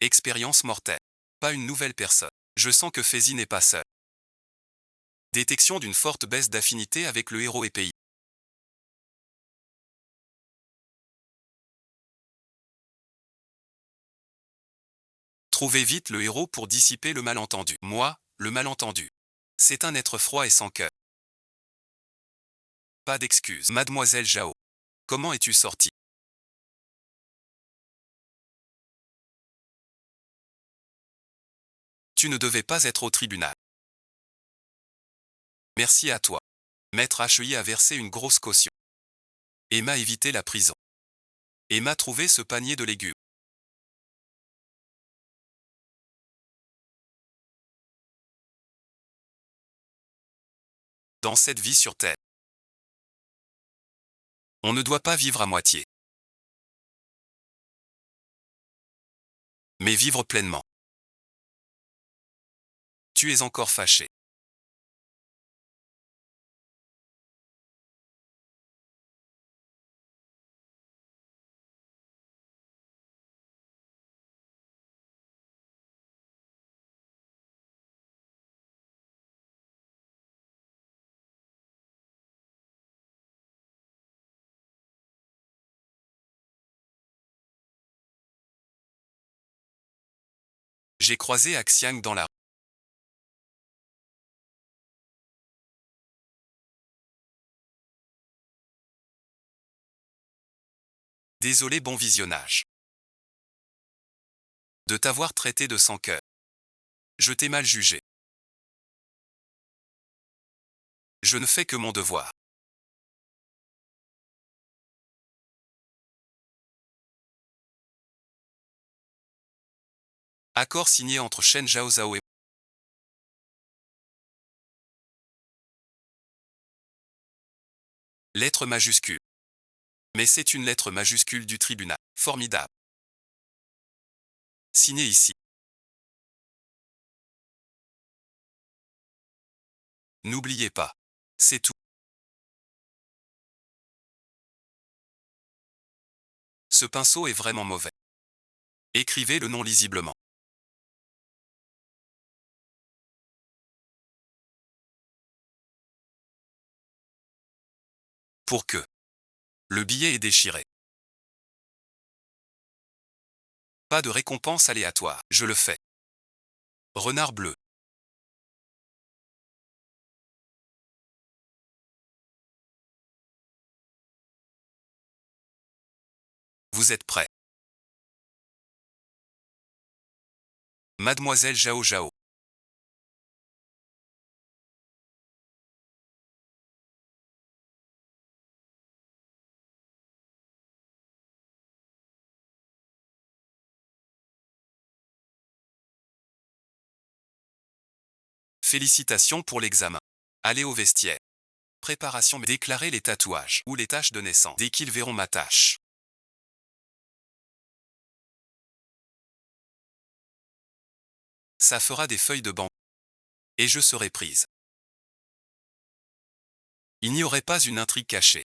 Expérience mortelle. Pas une nouvelle personne. Je sens que Faizy n'est pas seul. Détection d'une forte baisse d'affinité avec le héros épéi. Trouvez vite le héros pour dissiper le malentendu. Moi, le malentendu. C'est un être froid et sans cœur. Pas d'excuses. Mademoiselle Jao. Comment es-tu sortie? Tu ne devais pas être au tribunal. Merci à toi. Maître HEI a versé une grosse caution. Emma évité la prison. Emma trouvé ce panier de légumes. Dans cette vie sur Terre, on ne doit pas vivre à moitié, mais vivre pleinement. Tu es encore fâché. J'ai croisé Axiang dans la rue. Désolé, bon visionnage. De t'avoir traité de sans cœur. Je t'ai mal jugé. Je ne fais que mon devoir. Accord signé entre Shen Zhaozhao et lettre majuscule. Mais c'est une lettre majuscule du tribunal. Formidable. Signé ici. N'oubliez pas. C'est tout. Ce pinceau est vraiment mauvais. Écrivez le nom lisiblement. Pour que le billet est déchiré. Pas de récompense aléatoire. Je le fais. Renard bleu. Vous êtes prêts? Mademoiselle Zhao Zhao. Félicitations pour l'examen. Allez au vestiaire. Préparation. Déclarer les tatouages ou les taches de naissance dès qu'ils verront ma tache. Ça fera des feuilles de banc. Et je serai prise. Il n'y aurait pas une intrigue cachée.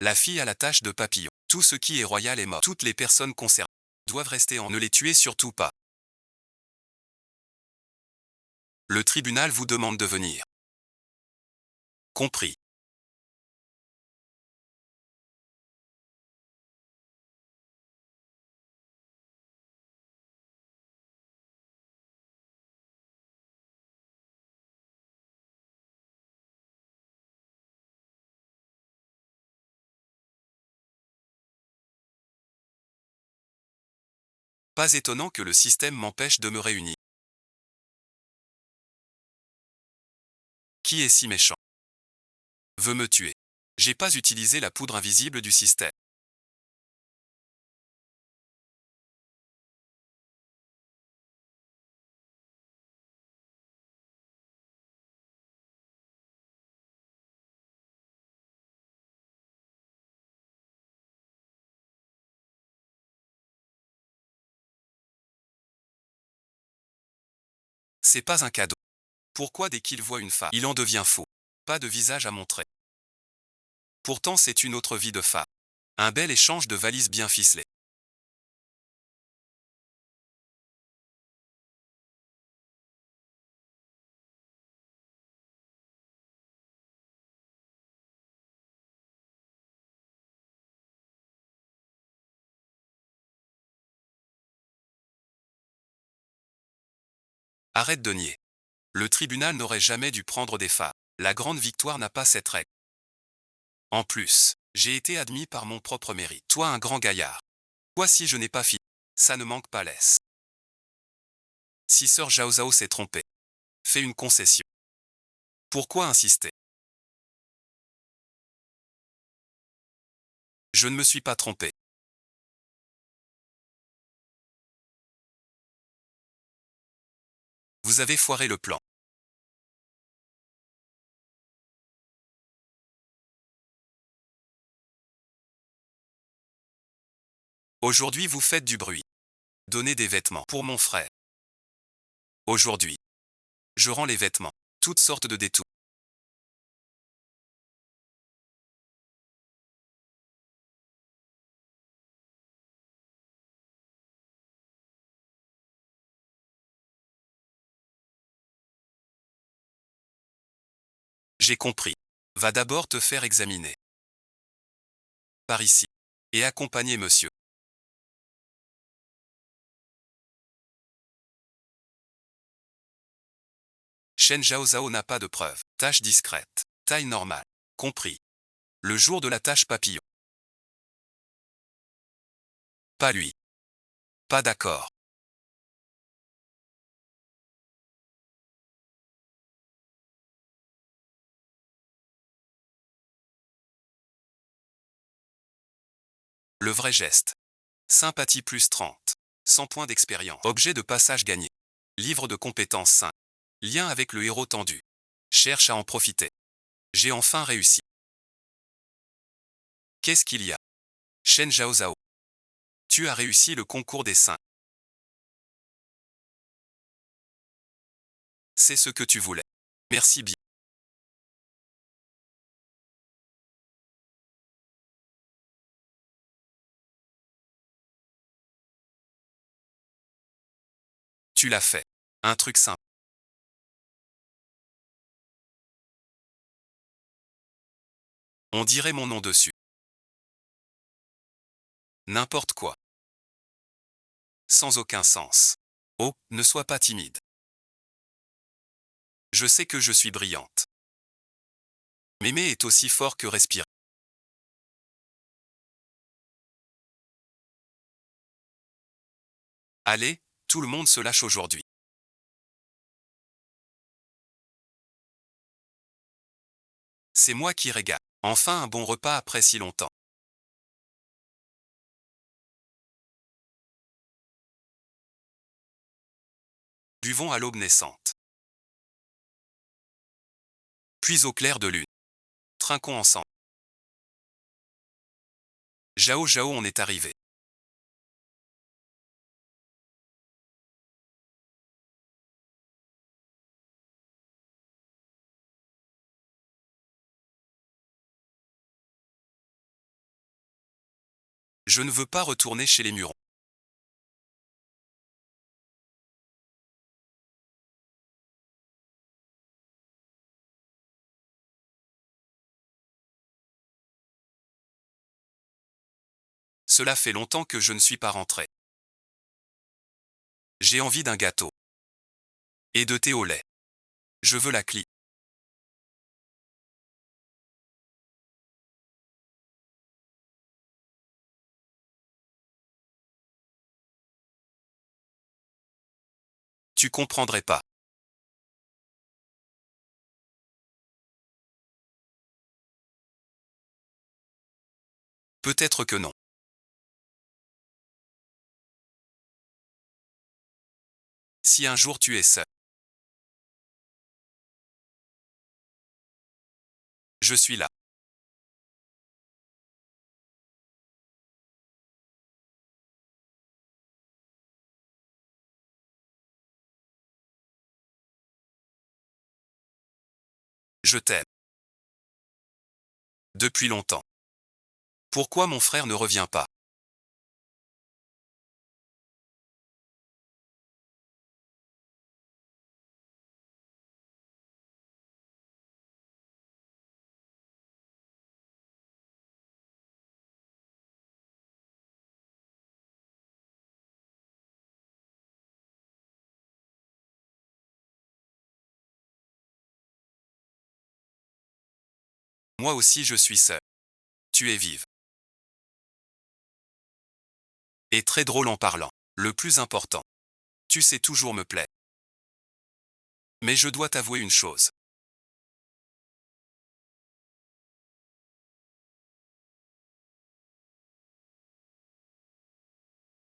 La fille a la tache de papillon. Tout ce qui est royal est mort. Toutes les personnes concernées doivent rester en. Ne les tuez surtout pas. Le tribunal vous demande de venir. Compris. Pas étonnant que le système m'empêche de me réunir. Qui est si méchant? Veut me tuer. J'ai pas utilisé la poudre invisible du système. C'est pas un cadeau. Pourquoi dès qu'il voit une femme, il en devient fou? Pas de visage à montrer. Pourtant c'est une autre vie de femme. Un bel échange de valises bien ficelées. Arrête de nier. Le tribunal n'aurait jamais dû prendre des femmes. La grande victoire n'a pas cette règle. En plus, j'ai été admis par mon propre mérite. Toi un grand gaillard. Quoi si je n'ai pas fini? Ça ne manque pas laisse. Si Sœur Zhao Zhao s'est trompée, fais une concession. Pourquoi insister? Je ne me suis pas trompé. Vous avez foiré le plan. Aujourd'hui vous faites du bruit. Donnez des vêtements pour mon frère. Aujourd'hui, je rends les vêtements. Toutes sortes de détours. J'ai compris. Va d'abord te faire examiner. Par ici. Et accompagner monsieur. Shen Zhao Zhao n'a pas de preuve. Tâche discrète. Taille normale. Compris. Le jour de la tâche papillon. Pas lui. Pas d'accord. Le vrai geste. Sympathie plus 30. 100 points d'expérience. Objet de passage gagné. Livre de compétences 5. Lien avec le héros tendu. Cherche à en profiter. J'ai enfin réussi. Qu'est-ce qu'il y a? Shen Zhao Zhao. Tu as réussi le concours des 5. C'est ce que tu voulais. Merci bien. Tu l'as fait. Un truc simple. On dirait mon nom dessus. N'importe quoi. Sans aucun sens. Oh, ne sois pas timide. Je sais que je suis brillante. M'aimer est aussi fort que respirer. Allez, tout le monde se lâche aujourd'hui. C'est moi qui régale. Enfin un bon repas après si longtemps. Buvons à l'aube naissante. Puis au clair de lune. Trinquons ensemble. Zhao Zhao on est arrivé. Je ne veux pas retourner chez les Murons. Cela fait longtemps que je ne suis pas rentré. J'ai envie d'un gâteau. Et de thé au lait. Je veux la clé. Tu comprendrais pas. Peut-être que non. Si un jour tu es seul. Je suis là. Je t'aime. Depuis longtemps. Pourquoi mon frère ne revient pas? Moi aussi je suis seul. Tu es vive. Et très drôle en parlant. Le plus important. Tu sais toujours me plaire. Mais je dois t'avouer une chose.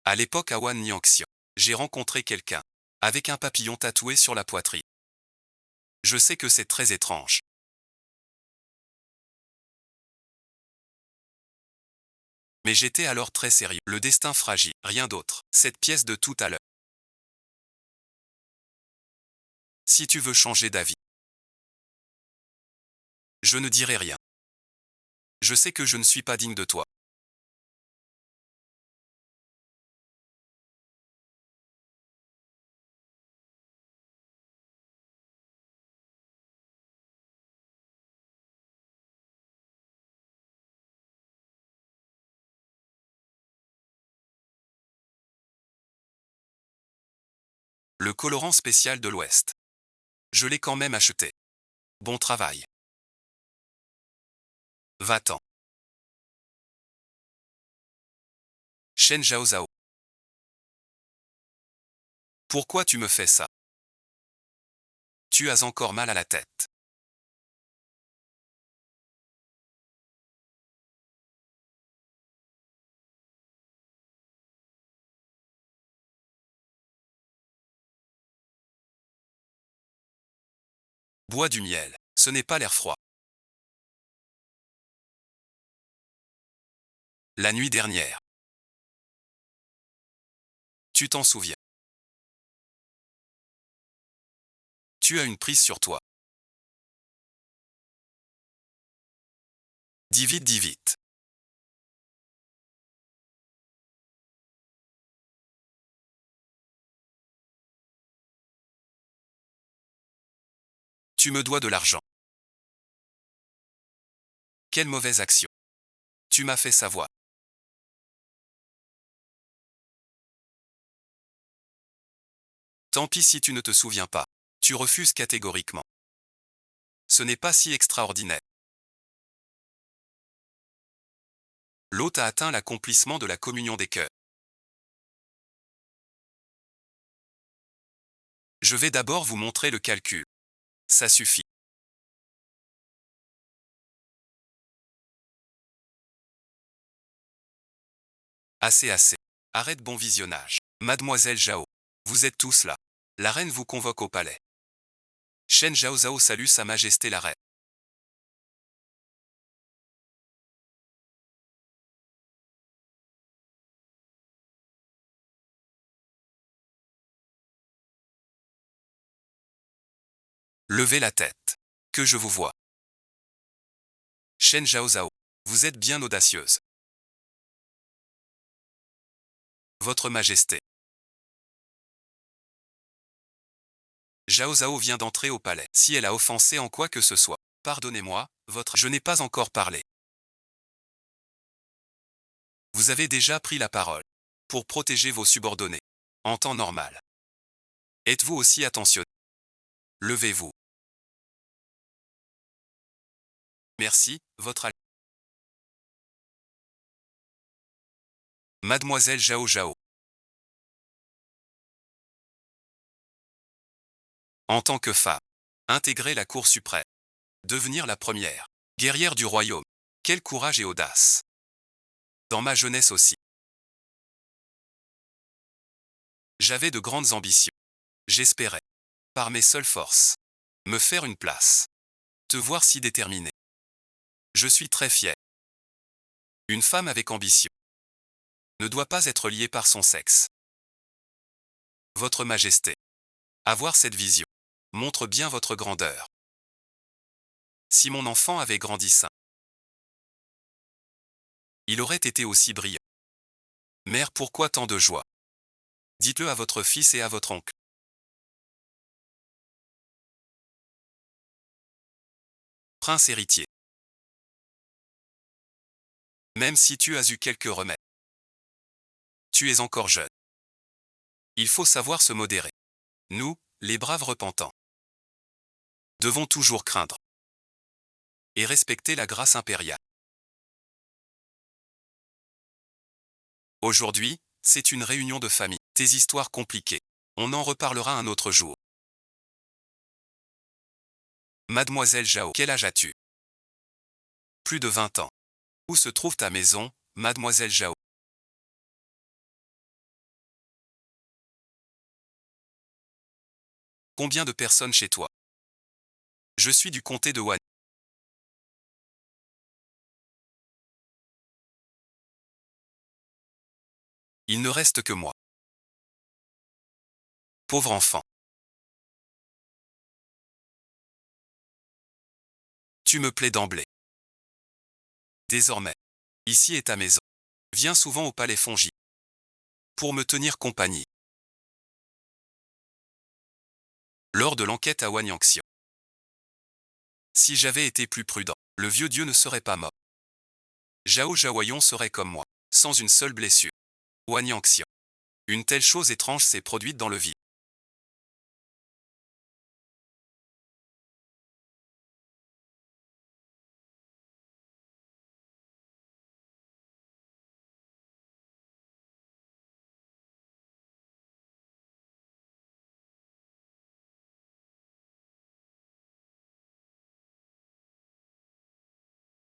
À l'époque à Wan Nyangxian, j'ai rencontré quelqu'un. Avec un papillon tatoué sur la poitrine. Je sais que c'est très étrange. Mais j'étais alors très sérieux. Le destin fragile, rien d'autre. Cette pièce de tout à l'heure. Si tu veux changer d'avis, je ne dirai rien. Je sais que je ne suis pas digne de toi. Le colorant spécial de l'Ouest. Je l'ai quand même acheté. Bon travail. Va-t'en. Shen Zhao Zhao. Pourquoi tu me fais ça? Tu as encore mal à la tête. Bois du miel. Ce n'est pas l'air froid. La nuit dernière. Tu t'en souviens. Tu as une prise sur toi. Dis vite, dis vite. Tu me dois de l'argent. Quelle mauvaise action. Tu m'as fait savoir. Tant pis si tu ne te souviens pas. Tu refuses catégoriquement. Ce n'est pas si extraordinaire. L'hôte a atteint l'accomplissement de la communion des cœurs. Je vais d'abord vous montrer le calcul. Ça suffit. Assez, assez. Arrête bon visionnage. Mademoiselle Zhao. Vous êtes tous là. La reine vous convoque au palais. Shen Zhao Zhao salue Sa Majesté la reine. Levez la tête. Que je vous vois. Shen Zhao Zhao. Vous êtes bien audacieuse. Votre Majesté. Zhao Zhao vient d'entrer au palais. Si elle a offensé en quoi que ce soit, pardonnez-moi, votre... Je n'ai pas encore parlé. Vous avez déjà pris la parole. Pour protéger vos subordonnés. En temps normal. Êtes-vous aussi attentionné? Levez-vous. Merci, votre... Mademoiselle Zhao Zhao. En tant que femme. Intégrer la Cour suprême. Devenir la première. Guerrière du royaume. Quel courage et audace. Dans ma jeunesse aussi. J'avais de grandes ambitions. J'espérais, par mes seules forces, me faire une place. Te voir si déterminée. Je suis très fier. Une femme avec ambition ne doit pas être liée par son sexe. Votre Majesté. Avoir cette vision montre bien votre grandeur. Si mon enfant avait grandi sain, il aurait été aussi brillant. Mère, pourquoi tant de joie? Dites-le à votre fils et à votre oncle. Prince héritier. Même si tu as eu quelques remèdes, tu es encore jeune. Il faut savoir se modérer. Nous, les braves repentants, devons toujours craindre et respecter la grâce impériale. Aujourd'hui, c'est une réunion de famille. Tes histoires compliquées. On en reparlera un autre jour. Mademoiselle Zhao, quel âge as-tu? Plus de 20 ans. Où se trouve ta maison, Mademoiselle Zhao? Combien de personnes chez toi? Je suis du comté de Wan. Il ne reste que moi. Pauvre enfant. Tu me plais d'emblée. Désormais, ici est ta maison. Viens souvent au palais Fongi pour me tenir compagnie. Lors de l'enquête à Wanyanxian. Si j'avais été plus prudent, le vieux dieu ne serait pas mort. Zhao Zhaoyon serait comme moi, sans une seule blessure. Wanyanxian. Une telle chose étrange s'est produite dans le vide.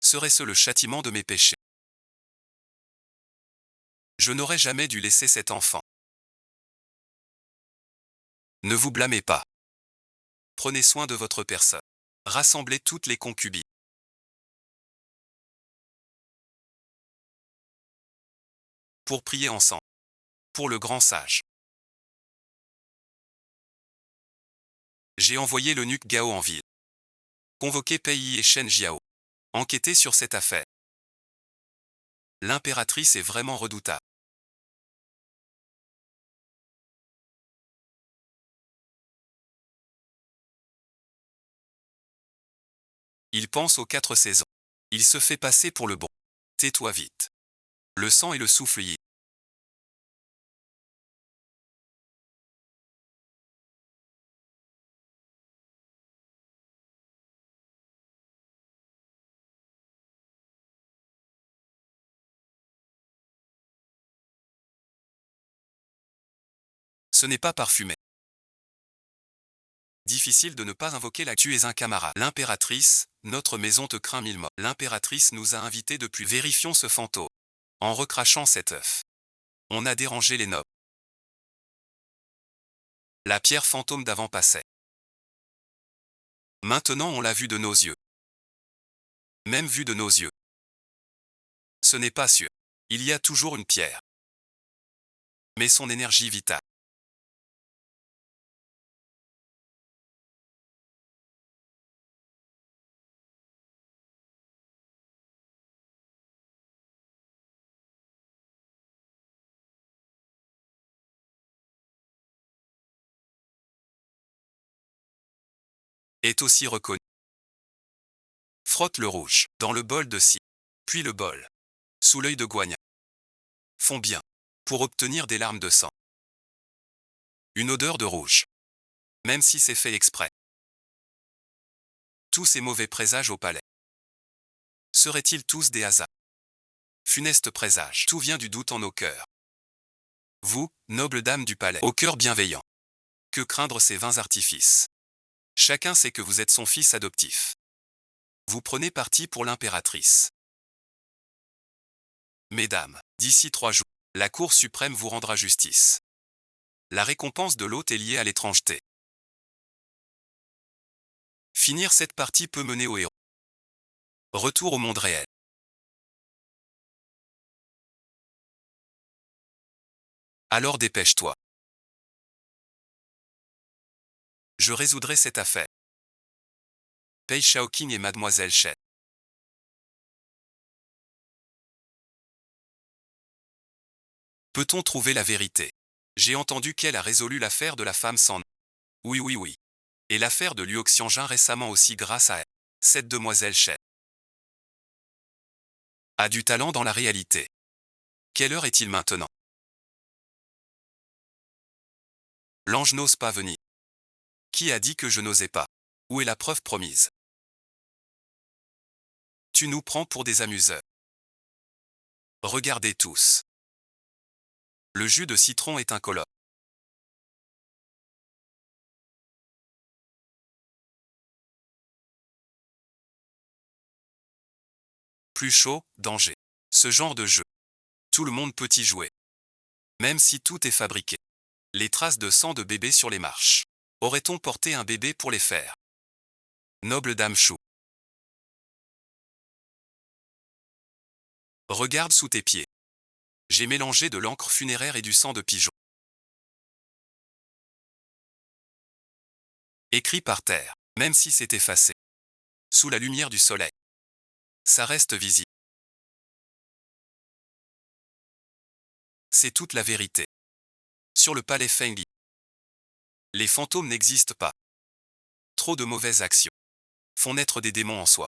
Serait-ce le châtiment de mes péchés? Je n'aurais jamais dû laisser cet enfant. Ne vous blâmez pas. Prenez soin de votre personne. Rassemblez toutes les concubines. Pour prier ensemble. Pour le grand sage. J'ai envoyé l'eunuque Gao en ville. Convoqué Pei et Shen Jiao. Enquêter sur cette affaire. L'impératrice est vraiment redoutable. Il pense aux 4 saisons. Il se fait passer pour le bon. Tais-toi vite. Le sang et le souffle y. Ce n'est pas parfumé. Difficile de ne pas invoquer la tu es un camarade. L'impératrice, notre maison te craint mille morts. L'impératrice nous a invités depuis. Vérifions ce fantôme. En recrachant cet œuf. On a dérangé les nobles. La pierre fantôme d'avant passait. Maintenant on l'a vu de nos yeux. Même vu de nos yeux. Ce n'est pas sûr. Il y a toujours une pierre. Mais son énergie vitale. Est aussi reconnue. Frotte le rouge. Dans le bol de scie. Puis le bol. Sous l'œil de Guanya. Font bien. Pour obtenir des larmes de sang. Une odeur de rouge. Même si c'est fait exprès. Tous ces mauvais présages au palais. Seraient-ils tous des hasards? Funeste présage. Tout vient du doute en nos cœurs. Vous, noble dame du palais, au cœur bienveillant. Que craindre ces vains artifices? Chacun sait que vous êtes son fils adoptif. Vous prenez parti pour l'impératrice. Mesdames, d'ici 3 jours, la Cour suprême vous rendra justice. La récompense de l'hôte est liée à l'étrangeté. Finir cette partie peut mener au héros. Retour au monde réel. Alors dépêche-toi. Je résoudrai cette affaire. Pei Shaoqing et Mademoiselle Shen. Peut-on trouver la vérité? J'ai entendu qu'elle a résolu l'affaire de la femme sans nom. Oui, oui, oui. Et l'affaire de Luo Xiangjin récemment aussi grâce à elle. Cette demoiselle Shen a du talent dans la réalité. Quelle heure est-il maintenant? L'ange n'ose pas venir. Qui a dit que je n'osais pas? Où est la preuve promise? Tu nous prends pour des amuseurs. Regardez tous. Le jus de citron est incolore. Plus chaud, danger. Ce genre de jeu. Tout le monde peut y jouer. Même si tout est fabriqué. Les traces de sang de bébé sur les marches. Aurait-on porté un bébé pour les faire? Noble dame Chou. Regarde sous tes pieds. J'ai mélangé de l'encre funéraire et du sang de pigeon. Écrit par terre, même si c'est effacé. Sous la lumière du soleil. Ça reste visible. C'est toute la vérité. Sur le palais Fengli. Les fantômes n'existent pas. Trop de mauvaises actions font naître des démons en soi.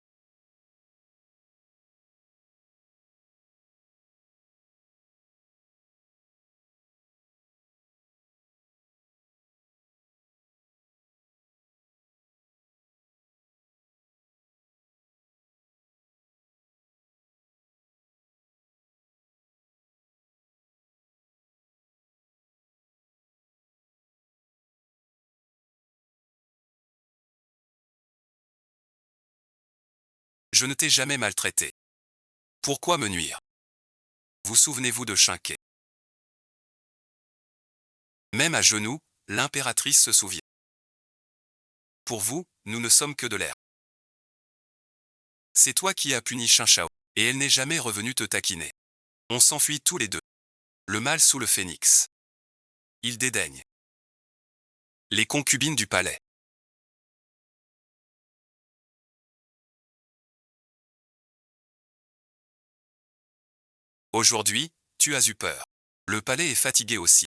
Je ne t'ai jamais maltraité. Pourquoi me nuire? Vous souvenez-vous de Shinké? Même à genoux, l'impératrice se souvient. Pour vous, nous ne sommes que de l'air. C'est toi qui as puni Shinshao, et elle n'est jamais revenue te taquiner. On s'enfuit tous les deux. Le mal sous le phénix. Il dédaigne. Les concubines du palais. Aujourd'hui, tu as eu peur. Le palais est fatigué aussi.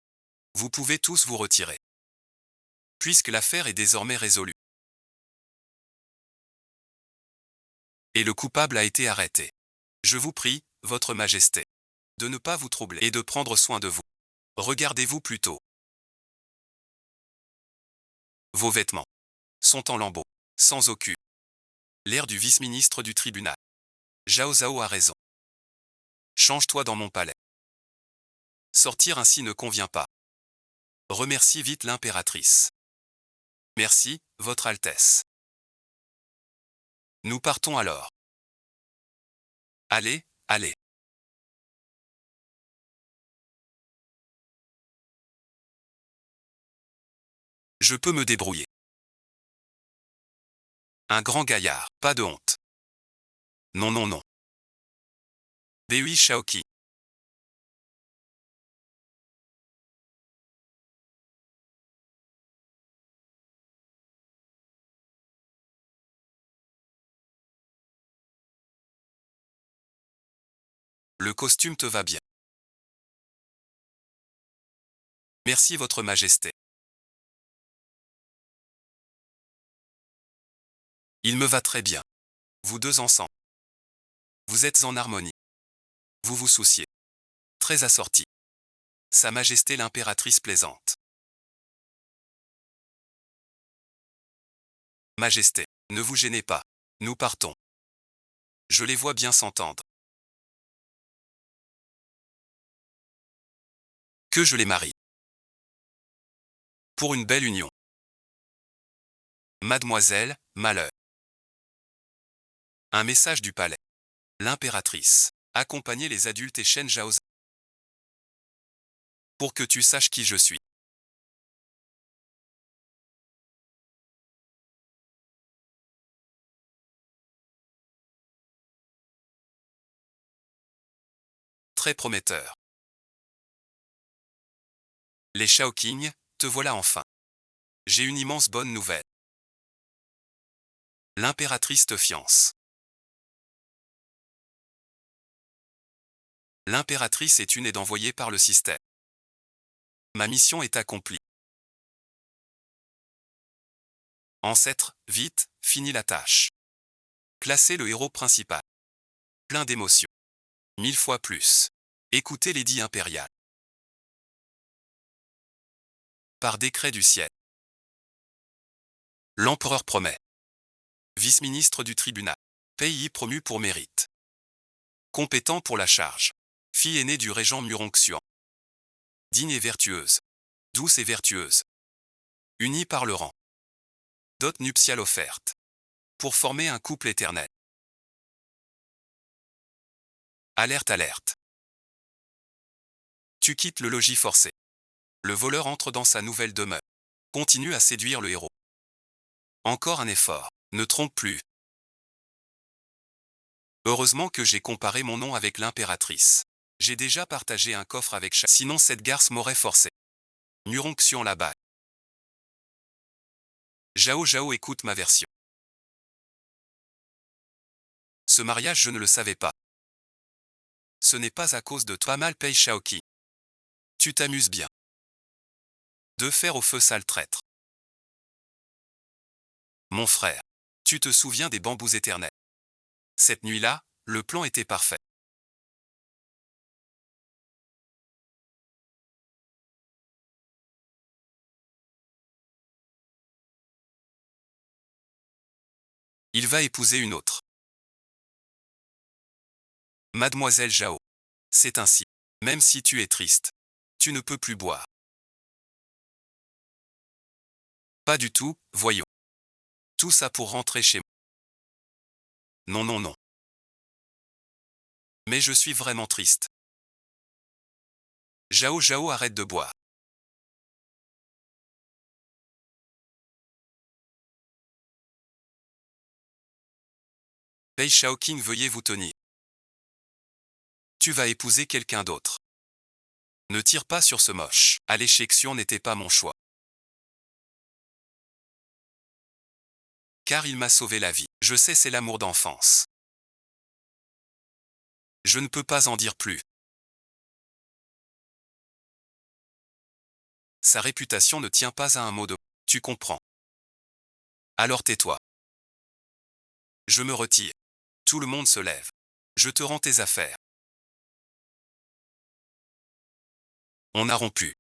Vous pouvez tous vous retirer. Puisque l'affaire est désormais résolue. Et le coupable a été arrêté. Je vous prie, Votre Majesté, de ne pas vous troubler et de prendre soin de vous. Regardez-vous plutôt. Vos vêtements sont en lambeaux, sans aucune. L'air du vice-ministre du tribunal. Zhao Zhao a raison. Change-toi dans mon palais. Sortir ainsi ne convient pas. Remercie vite l'impératrice. Merci, Votre Altesse. Nous partons alors. Allez, allez. Je peux me débrouiller. Un grand gaillard, pas de honte. Non, non, non. Dewey Shaoqi. Le costume te va bien. Merci Votre Majesté. Il me va très bien. Vous deux ensemble. Vous êtes en harmonie. Vous vous souciez. Très assorti. Sa Majesté l'impératrice plaisante. Majesté, ne vous gênez pas. Nous partons. Je les vois bien s'entendre. Que je les marie. Pour une belle union. Mademoiselle, malheur. Un message du palais. L'impératrice. Accompagnez les adultes et Shen Zhao. Pour que tu saches qui je suis. Très prometteur. Les Shaoqing, te voilà enfin. J'ai une immense bonne nouvelle. L'impératrice te fiance. L'impératrice est une aide envoyée par le système. Ma mission est accomplie. Ancêtre, vite, finis la tâche. Classez le héros principal. Plein d'émotions. 1000 fois plus. Écoutez l'édit impérial. Par décret du ciel. L'empereur promet. Vice-ministre du tribunal. Pays promu pour mérite. Compétent pour la charge. Fille aînée du régent Muronxian. Digne et vertueuse. Douce et vertueuse. Unie par le rang. Dot nuptiale offerte. Pour former un couple éternel. Alerte, alerte. Tu quittes le logis forcé. Le voleur entre dans sa nouvelle demeure. Continue à séduire le héros. Encore un effort. Ne trompe plus. Heureusement que j'ai comparé mon nom avec l'impératrice. J'ai déjà partagé un coffre avec chaque. Sinon cette garce m'aurait forcé. Muronxian la bague. Zhao Zhao écoute ma version. Ce mariage je ne le savais pas. Ce n'est pas à cause de toi mal paye Shaoqi. Tu t'amuses bien. De fer au feu sale traître. Mon frère. Tu te souviens des bambous éternels. Cette nuit-là, le plan était parfait. Il va épouser une autre. Mademoiselle Zhao. C'est ainsi. Même si tu es triste. Tu ne peux plus boire. Pas du tout, voyons. Tout ça pour rentrer chez moi. Non, non, non. Mais je suis vraiment triste. Zhao Zhao arrête de boire. Pei Shaoqing veuillez vous tenir. Tu vas épouser quelqu'un d'autre. Ne tire pas sur ce moche. À l'échection n'était pas mon choix. Car il m'a sauvé la vie. Je sais c'est l'amour d'enfance. Je ne peux pas en dire plus. Sa réputation ne tient pas à un mot de... Tu comprends. Alors tais-toi. Je me retire. Tout le monde se lève. Je te rends tes affaires. On a rompu.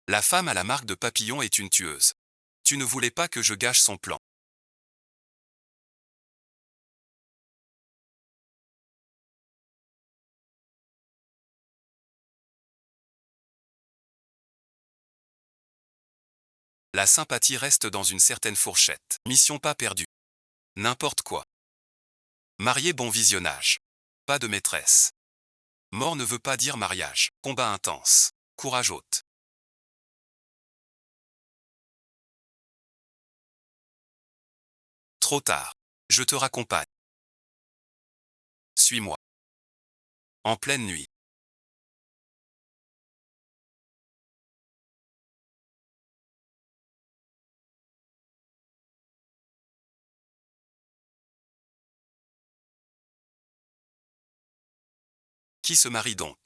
La femme à la marque de papillon est une tueuse. Tu ne voulais pas que je gâche son plan. La sympathie reste dans une certaine fourchette. Mission pas perdue. N'importe quoi. Marié bon visionnage. Pas de maîtresse. Mort ne veut pas dire mariage. Combat intense. Courage haute. Trop tard. Je te raccompagne. Suis-moi. En pleine nuit. Qui se marie donc?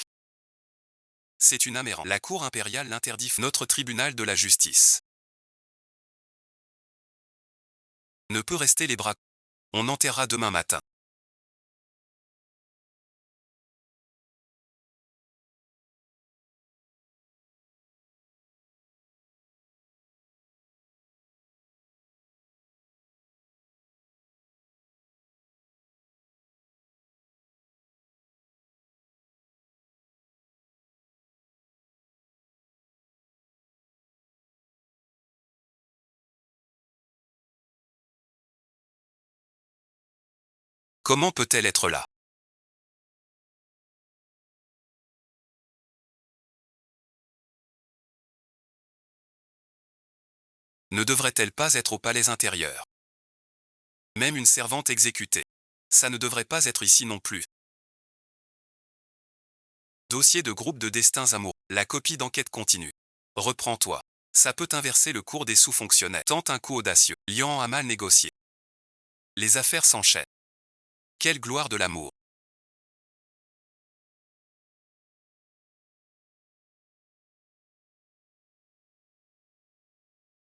C'est une amérante. La cour impériale l'interdit. Notre tribunal de la justice ne peut rester les bras. On enterrera demain matin. Comment peut-elle être là? Ne devrait-elle pas être au palais intérieur? Même une servante exécutée. Ça ne devrait pas être ici non plus. Dossier de groupe de destins amoureux. La copie d'enquête continue. Reprends-toi. Ça peut inverser le cours des sous-fonctionnaires. Tente un coup audacieux. Lian a mal négocié. Les affaires s'enchaînent. Quelle gloire de l'amour.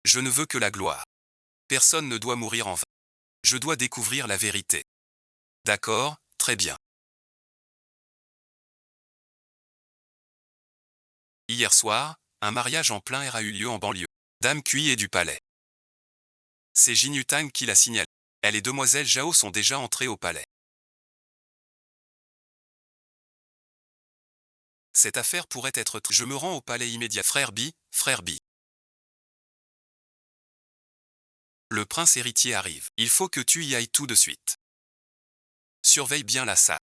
Je ne veux que la gloire. Personne ne doit mourir en vain. Je dois découvrir la vérité. D'accord, très bien. Hier soir, un mariage en plein air a eu lieu en banlieue. Dame Cui est du palais. C'est Jin Yutang qui l'a signalé. Elle et demoiselle Zhao sont déjà entrées au palais. Cette affaire pourrait être... Je me rends au palais immédiat. Frère Bi, frère Bi. Le prince héritier arrive. Il faut que tu y ailles tout de suite. Surveille bien la salle.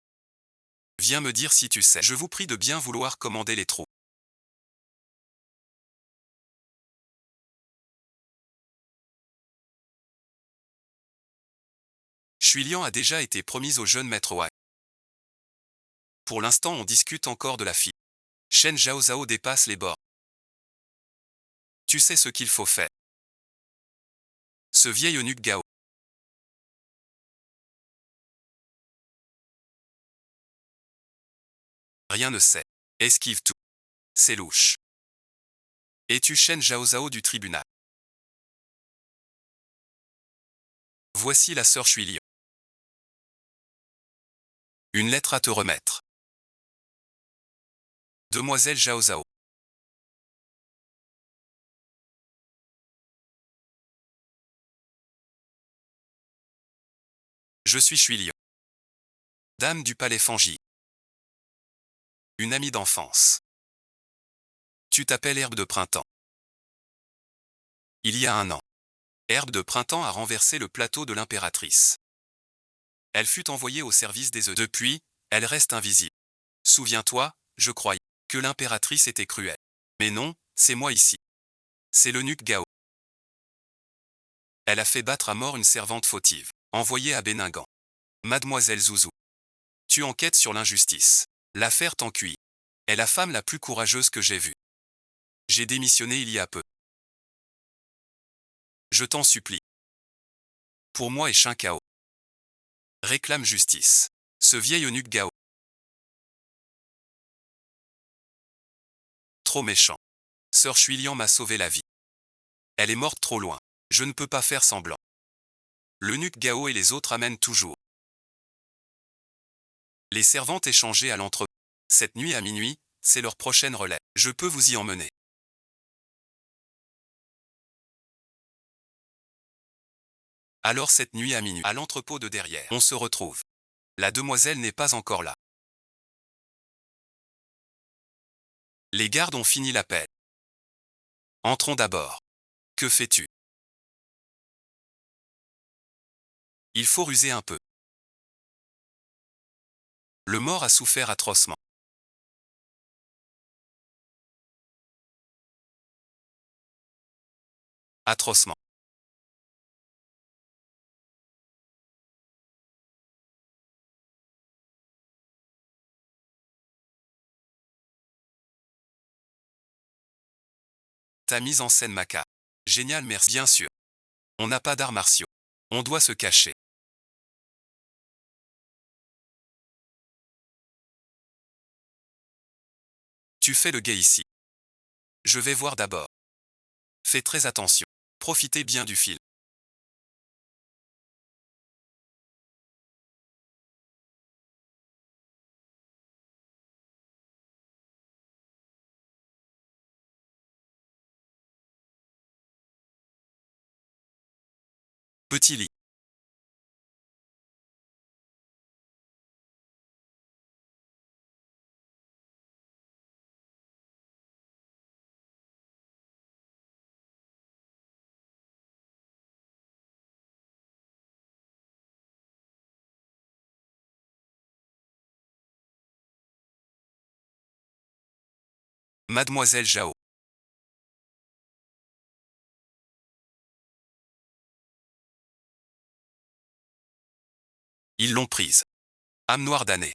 Viens me dire si tu sais. Je vous prie de bien vouloir commander les troupes. Shuilian a déjà été promise au jeune maître Wang. Pour l'instant on discute encore de la fille. Shen Zhaozhao dépasse les bords. Tu sais ce qu'il faut faire. Ce vieil eunuque Gao. Rien ne sait. Esquive tout. C'est louche. Es-tu Shen Zhaozhao du tribunal? Voici la sœur Shuilian. Une lettre à te remettre. Demoiselle Zhaozhao. Je suis Shuilian. Dame du palais Fangi. Une amie d'enfance. Tu t'appelles Herbe de printemps. Il y a un an. Herbe de printemps a renversé le plateau de l'impératrice. Elle fut envoyée au service des œufs. Depuis, elle reste invisible. Souviens-toi, je croyais que l'impératrice était cruelle. Mais non, c'est moi ici. C'est l'eunuque Gao. Elle a fait battre à mort une servante fautive, envoyée à Béningan. Mademoiselle Zouzou. Tu enquêtes sur l'injustice. L'affaire Tanqui est la femme la plus courageuse que j'ai vue. J'ai démissionné il y a peu. Je t'en supplie. Pour moi et Shin Kao. Réclame justice. Ce vieil eunuque Gao. Trop méchant. Sœur Shuilian m'a sauvé la vie. Elle est morte trop loin. Je ne peux pas faire semblant. L'eunuque Gao et les autres amènent toujours. Les servantes échangées à l'entrepôt. Cette nuit à minuit, c'est leur prochaine relais. Je peux vous y emmener. Alors cette nuit à minuit, à l'entrepôt de derrière, on se retrouve. La demoiselle n'est pas encore là. Les gardes ont fini l'appel. Entrons d'abord. Que fais-tu? Il faut ruser un peu. Le mort a souffert atrocement. Atrocement. Ta mise en scène macabre. Génial, merci. Bien sûr. On n'a pas d'arts martiaux. On doit se cacher. Tu fais le gay ici. Je vais voir d'abord. Fais très attention. Profitez bien du film. Petit lit. Mademoiselle Zhao. Ils l'ont prise. Âme noire damnée.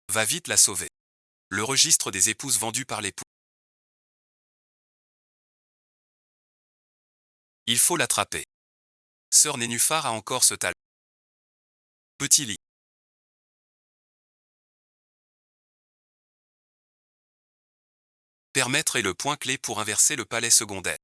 Va vite la sauver. Le registre des épouses vendues par l'époux. Il faut l'attraper. Sœur Nénuphar a encore ce talent. Petit lit. Permettre est le point clé pour inverser le palais secondaire.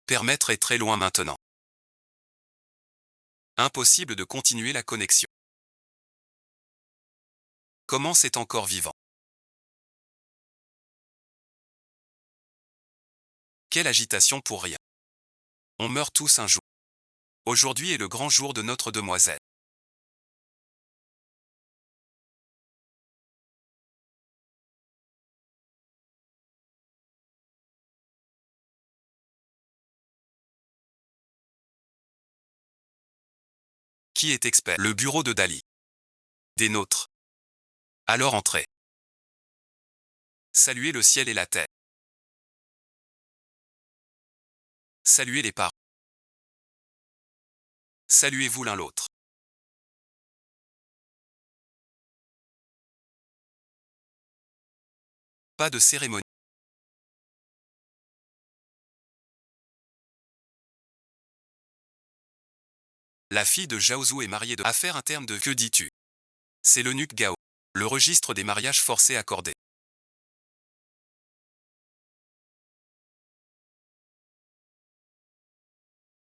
Permettre est très loin maintenant. Impossible de continuer la connexion. Commence est encore vivant. Quelle agitation pour rien. On meurt tous un jour. Aujourd'hui est le grand jour de notre demoiselle. Qui est expert? Le bureau de Dali. Des nôtres. Alors entrez. Saluez le ciel et la terre. Saluez les parents. Saluez-vous l'un l'autre. Pas de cérémonie. La fille de Zhaozhou est mariée de affaire interne de que dis-tu? C'est l'eunuque Gao. Le registre des mariages forcés accordés.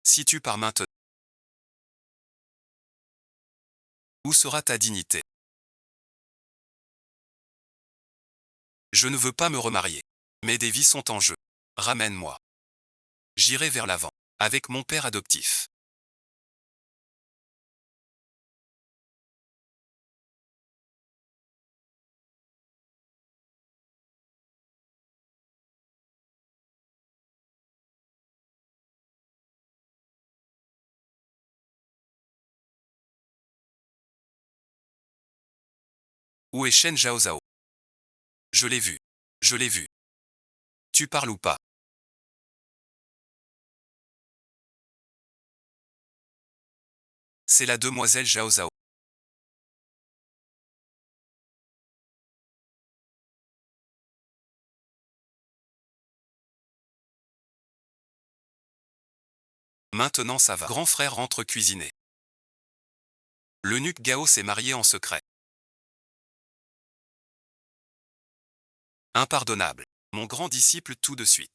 Si tu pars maintenant, où sera ta dignité? Je ne veux pas me remarier. Mais des vies sont en jeu. Ramène-moi. J'irai vers l'avant. Avec mon père adoptif. Où est Shen Zhaozhao? Je l'ai vu. Je l'ai vu. Tu parles ou pas? C'est la demoiselle Zhaozhao. Maintenant ça va. Grand frère rentre cuisiner. L'eunuque Gao s'est marié en secret. Impardonnable. Mon grand disciple tout de suite.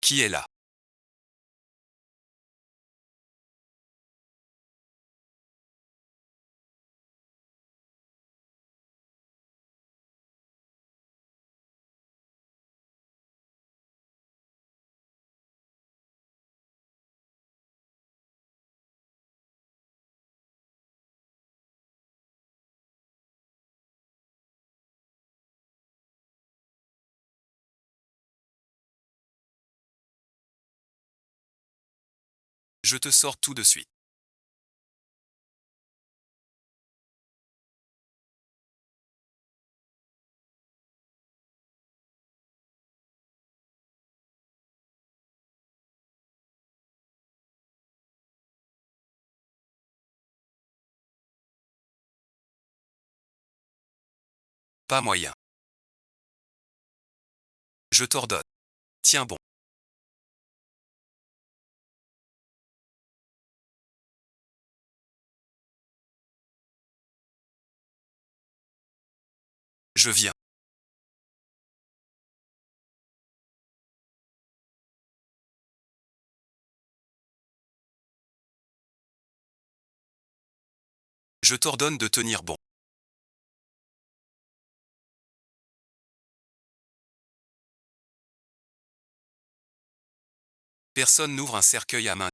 Qui est là? Je te sors tout de suite. Pas moyen. Je t'ordonne. Tiens bon. Je viens. Je t'ordonne de tenir bon. Personne n'ouvre un cercueil à main.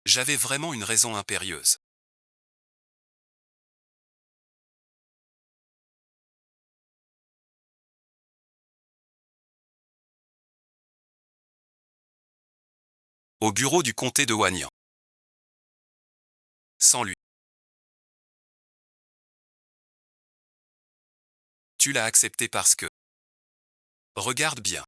J'avais vraiment une raison impérieuse. Au bureau du comté de Wagnan. Sans lui. Tu l'as accepté parce que. Regarde bien.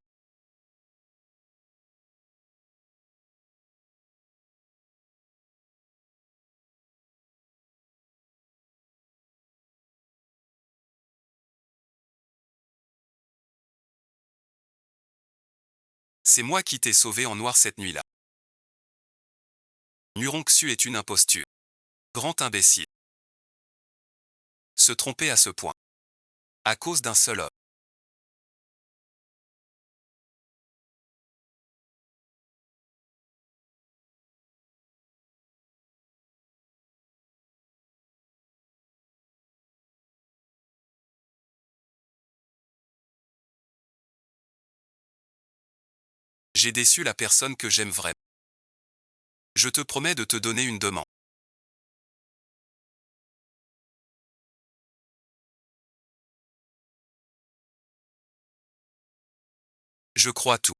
C'est moi qui t'ai sauvé en noir cette nuit-là. Nuronxu est une imposture. Grand imbécile. Se tromper à ce point. À cause d'un seul homme. J'ai déçu la personne que j'aime vraiment. Je te promets de te donner une demande. Je crois tout.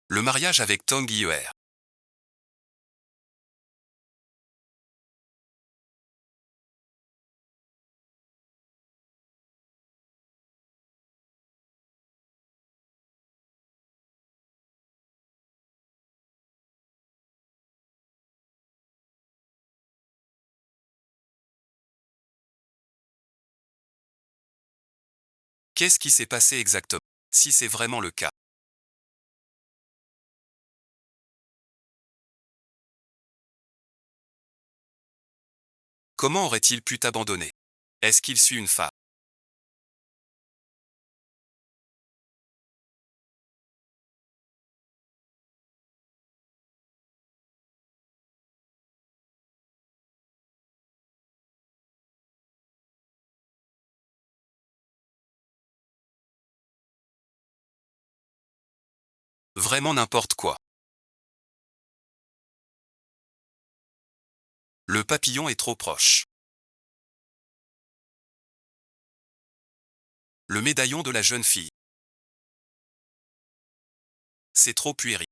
Le mariage avec Tong Hyer. Qu'est-ce qui s'est passé exactement? Si c'est vraiment le cas. Comment aurait-il pu t'abandonner? Est-ce qu'il suit une femme? Vraiment n'importe quoi. Le papillon est trop proche. Le médaillon de la jeune fille. C'est trop puéril.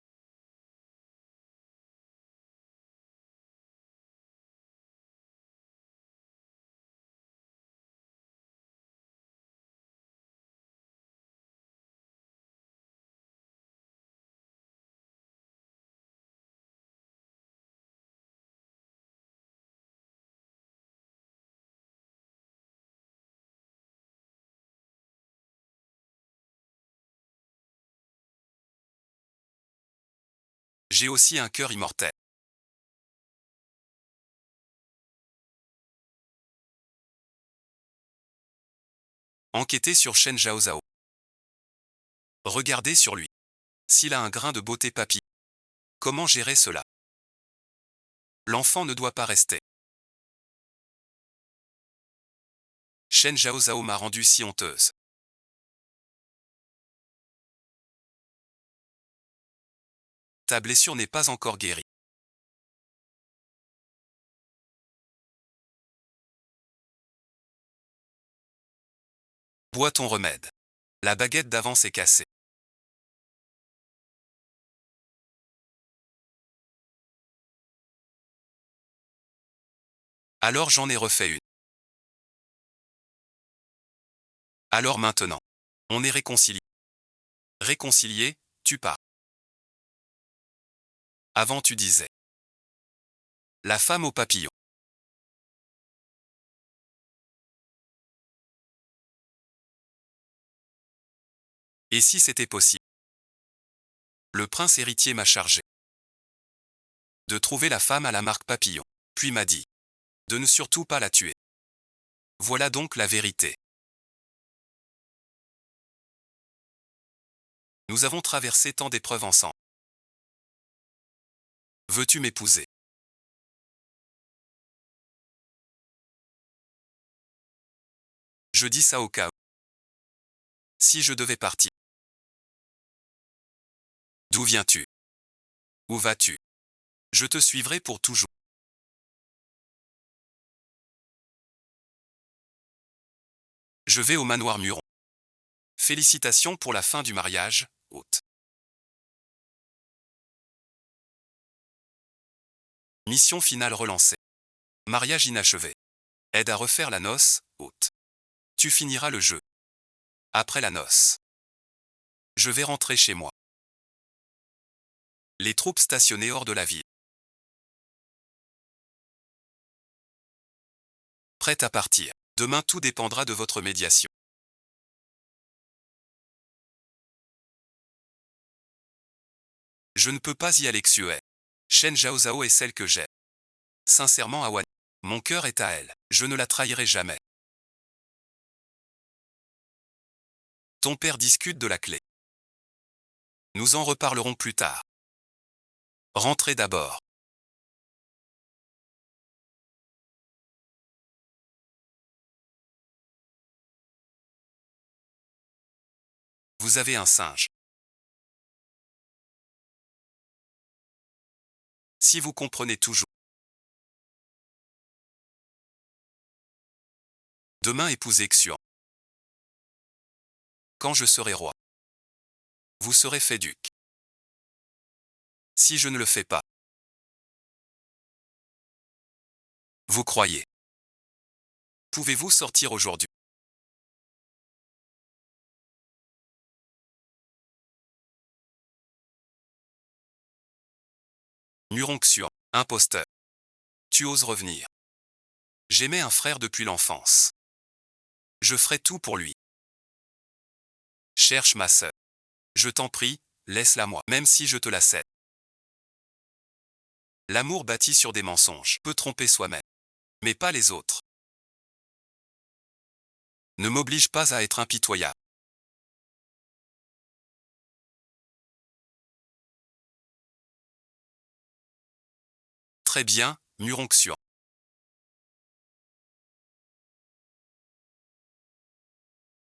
J'ai aussi un cœur immortel. Enquêtez sur Shen Zhaozhao. Regardez sur lui. S'il a un grain de beauté papy. Comment gérer cela? L'enfant ne doit pas rester. Shen Zhaozhao m'a rendue si honteuse. Ta blessure n'est pas encore guérie. Bois ton remède. La baguette d'avance est cassée. Alors j'en ai refait une. Alors maintenant. On est réconciliés. Réconciliés, tu pars. Avant tu disais. La femme au papillon. Et si c'était possible? Le prince héritier m'a chargé de trouver la femme à la marque papillon. Puis m'a dit de ne surtout pas la tuer. Voilà donc la vérité. Nous avons traversé tant d'épreuves ensemble. Veux-tu m'épouser? Je dis ça au cas où. Si je devais partir. D'où viens-tu? Où vas-tu? Je te suivrai pour toujours. Je vais au manoir Muron. Félicitations pour la fin du mariage, hôte. Mission finale relancée. Mariage inachevé. Aide à refaire la noce, hôte. Tu finiras le jeu. Après la noce. Je vais rentrer chez moi. Les troupes stationnées hors de la ville. Prêtes à partir. Demain tout dépendra de votre médiation. Je ne peux pas y aller Xue. Shen Zhaozhao est celle que j'aime. Sincèrement Awan. Mon cœur est à elle. Je ne la trahirai jamais. Ton père discute de la clé. Nous en reparlerons plus tard. Rentrez d'abord. Vous avez un singe. Si vous comprenez toujours. Demain épousez Xuan. Quand je serai roi. Vous serez fait duc. Si je ne le fais pas. Vous croyez. Pouvez-vous sortir aujourd'hui? Muron Xuan. Imposteur. Tu oses revenir. J'aimais un frère depuis l'enfance. Je ferai tout pour lui. Cherche ma sœur. Je t'en prie, laisse-la moi, même si je te la cède. L'amour bâti sur des mensonges peut tromper soi-même, mais pas les autres. Ne m'oblige pas à être impitoyable. Très bien, Muron Xuan.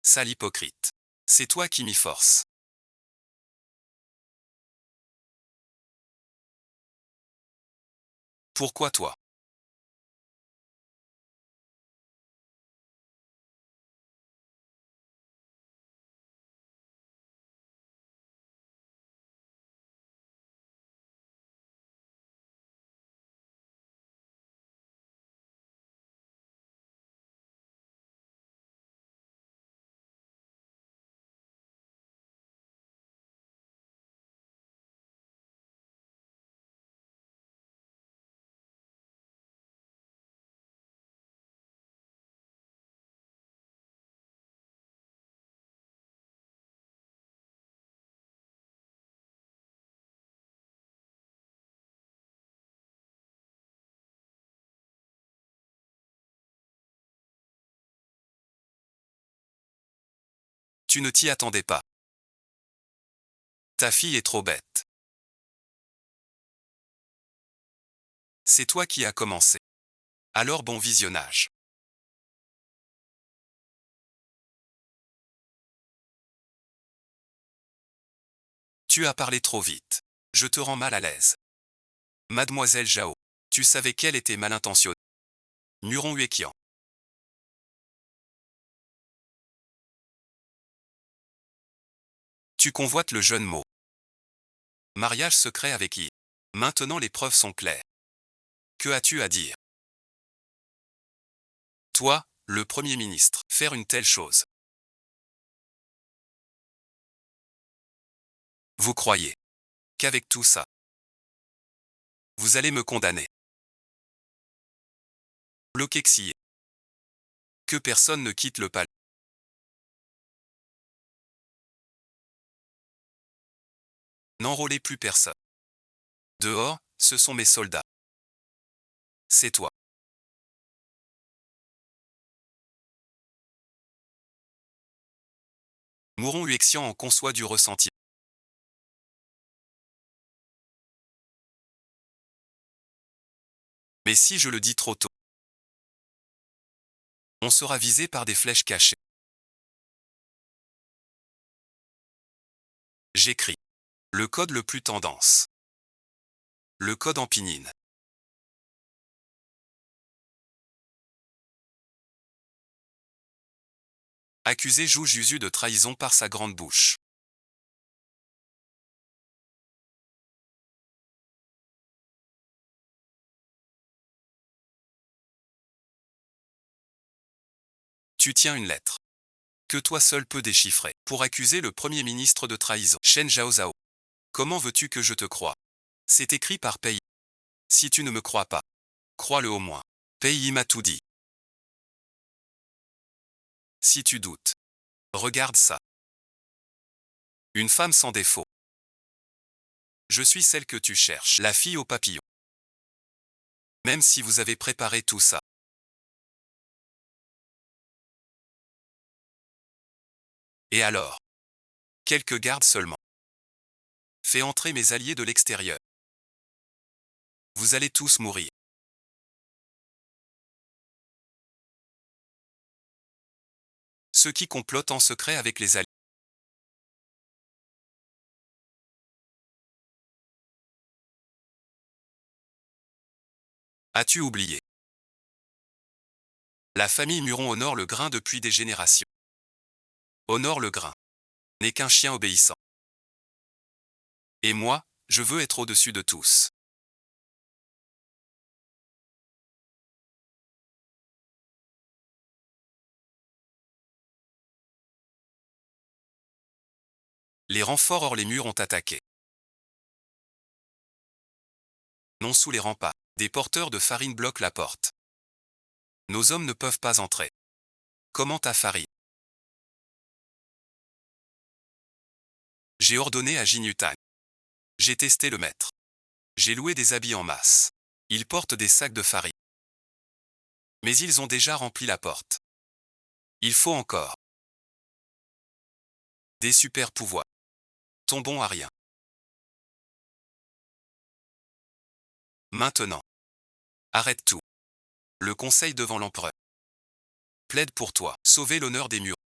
Sale hypocrite. C'est toi qui m'y force. Pourquoi toi? Tu ne t'y attendais pas. Ta fille est trop bête. C'est toi qui as commencé. Alors bon visionnage. Tu as parlé trop vite. Je te rends mal à l'aise. Mademoiselle Zhao. Tu savais qu'elle était mal intentionnée. Muron Hueqian. Tu convoites le jeune mot. Mariage secret avec qui? Maintenant les preuves sont claires. Que as-tu à dire? Toi, le Premier ministre, faire une telle chose. Vous croyez qu'avec tout ça, vous allez me condamner? Bloquexier. Que personne ne quitte le palais. N'enrôlez plus personne. Dehors, ce sont mes soldats. C'est toi. Mouron Huexian en conçoit du ressenti. Mais si je le dis trop tôt, on sera visé par des flèches cachées. J'écris. Le code le plus tendance. Le code en pinine. Accusé joue Jusu de trahison par sa grande bouche. Tu tiens une lettre que toi seul peux déchiffrer pour accuser le Premier ministre de trahison. Shen Zhaozhao. Comment veux-tu que je te croie? C'est écrit par Pei. Si tu ne me crois pas, crois-le au moins. Pei m'a tout dit. Si tu doutes, regarde ça. Une femme sans défaut. Je suis celle que tu cherches, la fille au papillon. Même si vous avez préparé tout ça. Et alors? Quelques gardes seulement. Fais entrer mes alliés de l'extérieur. Vous allez tous mourir. Ceux qui complotent en secret avec les alliés. As-tu oublié? La famille Muron honore le grain depuis des générations. Honore le grain. N'est qu'un chien obéissant. Et moi, je veux être au-dessus de tous. Les renforts hors les murs ont attaqué. Non sous les remparts. Des porteurs de farine bloquent la porte. Nos hommes ne peuvent pas entrer. Comment ta farine? J'ai ordonné à Jinutan. J'ai testé le maître. J'ai loué des habits en masse. Ils portent des sacs de farine. Mais ils ont déjà rempli la porte. Il faut encore. Des super pouvoirs. Tombons à rien. Maintenant. Arrête tout. Le conseil devant l'empereur. Plaide pour toi. Sauver l'honneur des murs.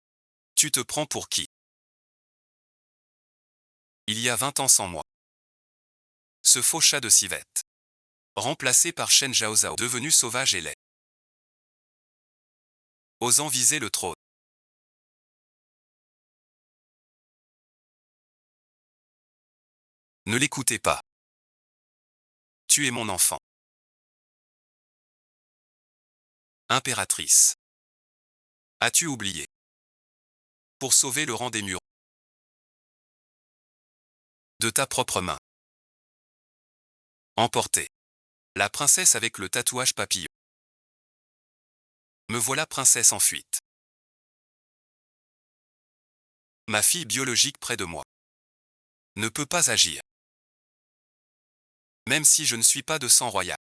Tu te prends pour qui? Il y a 20 ans sans moi. Ce faux chat de civette. Remplacé par Shen Zhaozhao, devenu sauvage et laid. Osant viser le trône. Ne l'écoutez pas. Tu es mon enfant. Impératrice. As-tu oublié? Pour sauver le rang des murs. De ta propre main. Emporter. La princesse avec le tatouage papillon. Me voilà princesse en fuite. Ma fille biologique près de moi. Ne peut pas agir. Même si je ne suis pas de sang royal.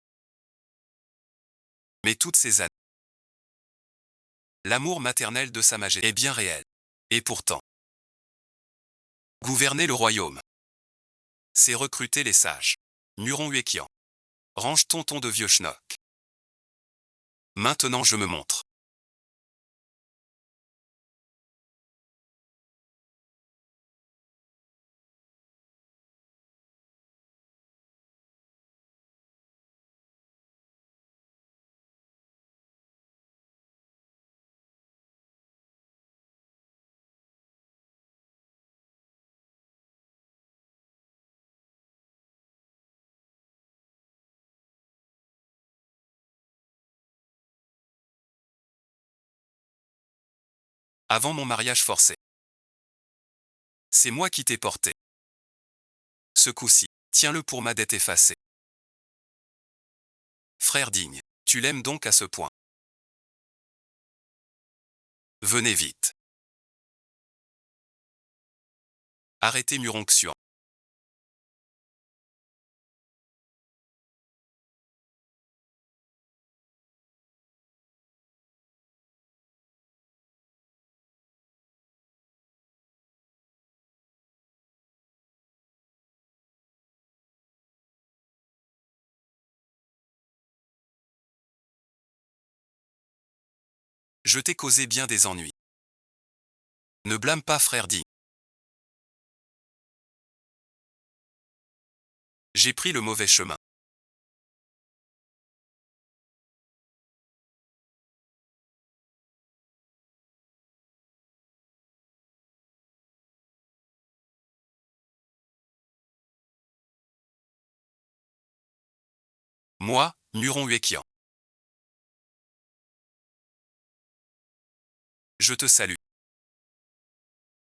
Mais toutes ces années. L'amour maternel de Sa Majesté est bien réel. Et pourtant. Gouverner le royaume. C'est recruter les sages. Muron Hueqian. Range tonton de vieux schnock. Maintenant je me montre. Avant mon mariage forcé. C'est moi qui t'ai porté. Ce coup-ci, tiens-le pour ma dette effacée. Frère digne, tu l'aimes donc à ce point. Venez vite. Arrêtez Muronxian. Je t'ai causé bien des ennuis. Ne blâme pas frère dit. J'ai pris le mauvais chemin. Moi, Muron Uekian. Je te salue.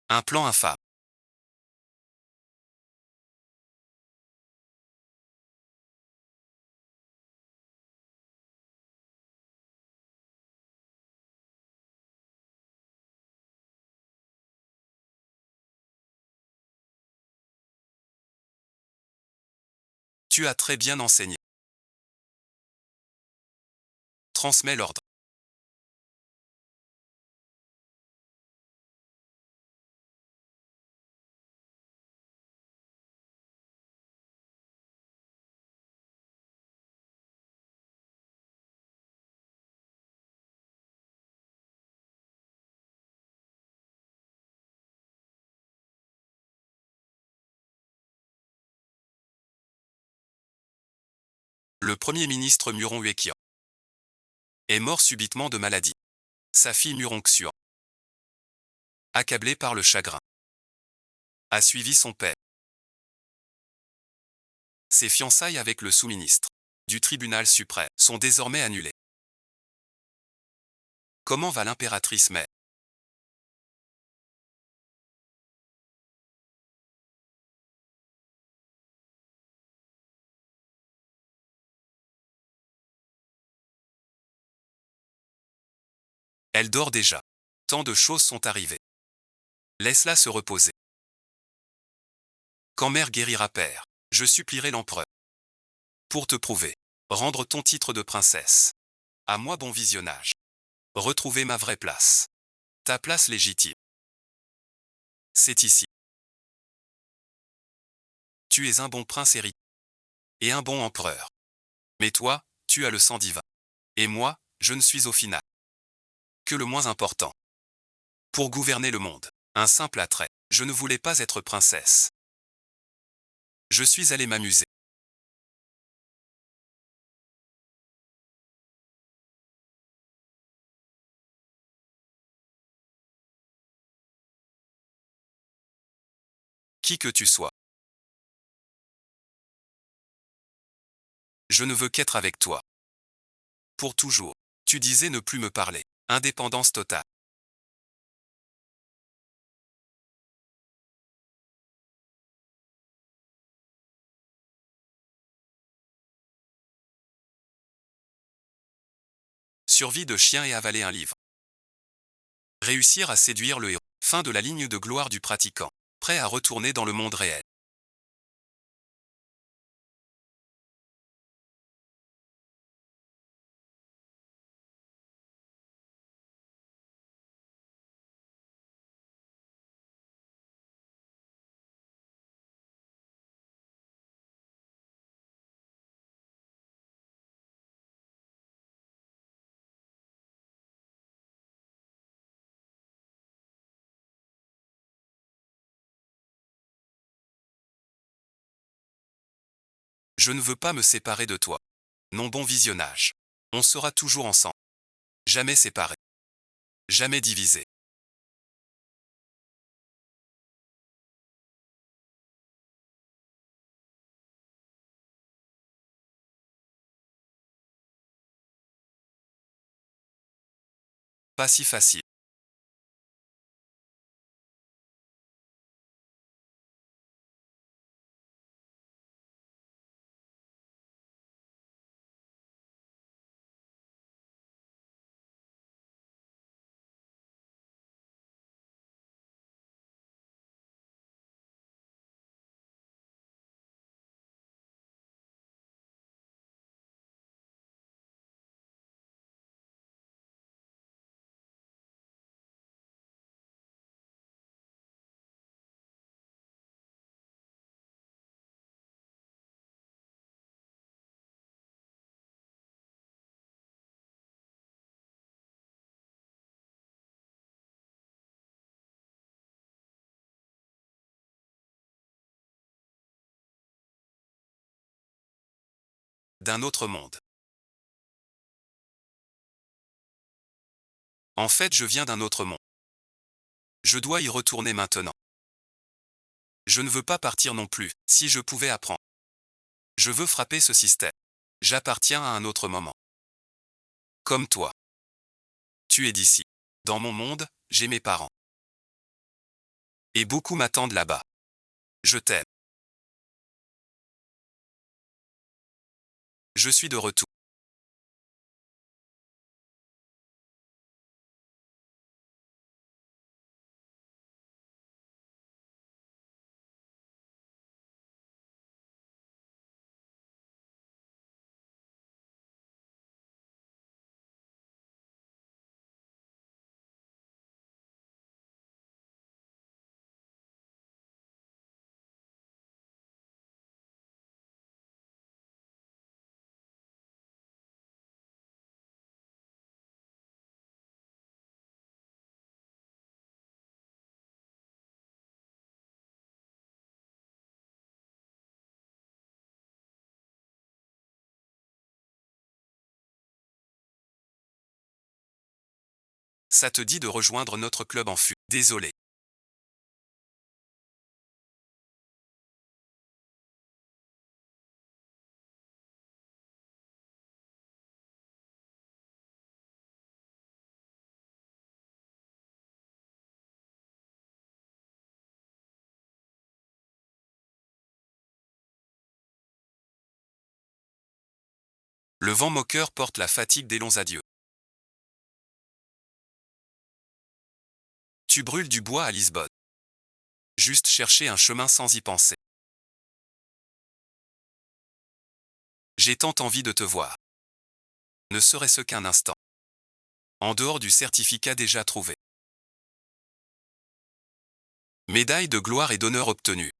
Un plan infâme. Tu as très bien enseigné. Transmets l'ordre. Le Premier ministre Muron Uekian est mort subitement de maladie. Sa fille Muron Xuan, accablée par le chagrin, a suivi son père. Ses fiançailles avec le sous-ministre du tribunal suprême sont désormais annulées. Comment va l'impératrice mère? Elle dort déjà. Tant de choses sont arrivées. Laisse-la se reposer. Quand mère guérira père, je supplierai l'empereur. Pour te prouver. Rendre ton titre de princesse. À moi bon visionnage. Retrouver ma vraie place. Ta place légitime. C'est ici. Tu es un bon prince héritier. Et un bon empereur. Mais toi, tu as le sang divin. Et moi, je ne suis au final que le moins important. Pour gouverner le monde. Un simple attrait. Je ne voulais pas être princesse. Je suis allé m'amuser. Qui que tu sois. Je ne veux qu'être avec toi. Pour toujours. Tu disais ne plus me parler. Indépendance totale. Survie de chien et avaler un livre. Réussir à séduire le héros. Fin de la ligne de gloire du pratiquant. Prêt à retourner dans le monde réel. Je ne veux pas me séparer de toi. Non bon visionnage. On sera toujours ensemble. Jamais séparés. Jamais divisés. Pas si facile. d'un autre monde. En fait, je viens d'un autre monde. Je dois y retourner maintenant. Je ne veux pas partir non plus, si je pouvais apprendre. Je veux frapper ce système. J'appartiens à un autre moment. Comme toi. Tu es d'ici. Dans mon monde, j'ai mes parents. Et beaucoup m'attendent là-bas. Je t'aime. Je suis de retour. Ça te dit de rejoindre notre club en fut. Désolé. Le vent moqueur porte la fatigue des longs adieux. Tu brûles du bois à Lisbonne. Juste chercher un chemin sans y penser. J'ai tant envie de te voir. Ne serait-ce qu'un instant. En dehors du certificat déjà trouvé. Médaille de gloire et d'honneur obtenue.